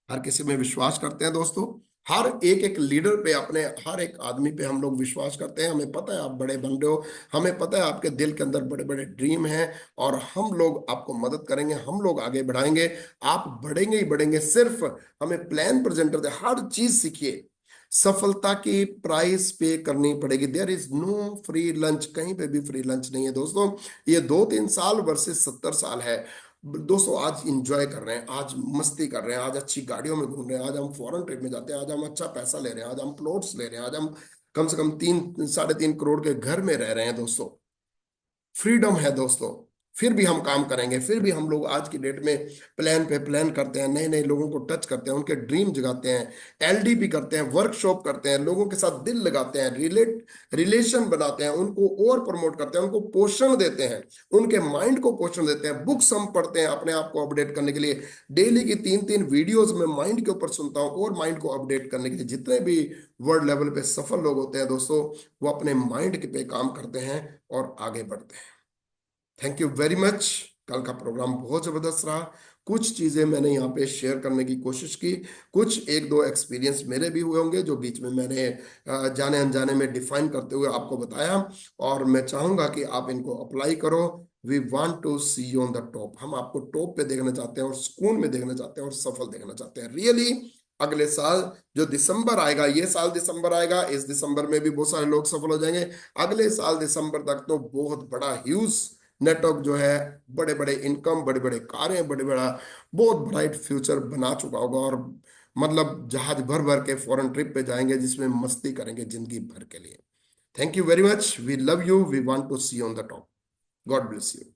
हर किसी में विश्वास करते हैं दोस्तों। हर एक एक लीडर पे, अपने हर एक आदमी पे हम लोग विश्वास करते हैं। हमें पता है आप बड़े बन रहे हो, हमें पता है आपके दिल के अंदर बड़े बड़े ड्रीम हैं, और हम लोग आपको मदद करेंगे, हम लोग आगे बढ़ाएंगे। आप बढ़ेंगे ही बढ़ेंगे। सिर्फ हमें प्लान प्रेजेंटर दे, हर चीज सीखिए। सफलता की प्राइस पे करनी पड़ेगी। There is no free lunch, कहीं पे भी फ्री लंच नहीं है दोस्तों। ये 2-3 साल वर्सेस 70 साल है दोस्तों। आज इंजॉय कर रहे हैं, आज मस्ती कर रहे हैं, आज अच्छी गाड़ियों में घूम रहे हैं, आज हम फॉरेन ट्रिप में जाते हैं, आज हम अच्छा पैसा ले रहे हैं, आज हम प्लॉट्स ले रहे हैं, आज हम कम से कम 3-3.5 करोड़ के घर में रह रहे हैं दोस्तों। फ्रीडम है दोस्तों। फिर भी हम काम करेंगे, फिर भी हम लोग आज की डेट में प्लान पे प्लान करते हैं, नए नए लोगों को टच करते हैं, उनके ड्रीम जगाते हैं, एलडीपी करते हैं, वर्कशॉप करते हैं, लोगों के साथ दिल लगाते हैं, रिलेशन बनाते हैं, उनको और प्रमोट करते हैं, उनको पोषण देते हैं, उनके माइंड को पोषण देते हैं। बुक्स हम पढ़ते हैं अपने आप को अपडेट करने के लिए। डेली की 3-3 वीडियोस में माइंड के ऊपर सुनता हूँ, और माइंड को अपडेट करने के लिए। जितने भी वर्ल्ड लेवल पे सफल लोग होते हैं दोस्तों, वो अपने माइंड पे काम करते हैं और आगे बढ़ते हैं। Thank you very much. कल का प्रोग्राम बहुत जबरदस्त रहा। कुछ चीजें मैंने यहाँ पे शेयर करने की कोशिश की, कुछ एक दो एक्सपीरियंस मेरे भी हुए होंगे जो बीच में मैंने जाने अनजाने में डिफाइन करते हुए आपको बताया, और मैं चाहूंगा कि आप इनको अप्लाई करो। We want to see you on the top. हम आपको टॉप पे देखना चाहते हैं, और सुकून में देखना चाहते हैं, और सफल देखना चाहते हैं रियली। अगले साल जो दिसंबर आएगा, ये साल दिसंबर आएगा, इस दिसंबर में भी बहुत सारे लोग सफल हो जाएंगे। अगले साल दिसंबर तक तो बहुत बड़ा ह्यूज नेटवर्क जो है, बड़े बड़े इनकम, बड़े बड़े कारें, बड़े बड़ा बहुत ब्राइट फ्यूचर बना चुका होगा, और मतलब जहाज भर भर के फॉरेन ट्रिप पे जाएंगे, जिसमें मस्ती करेंगे जिंदगी भर के लिए। Thank you very much. We love you, we want to see on the top. God bless you.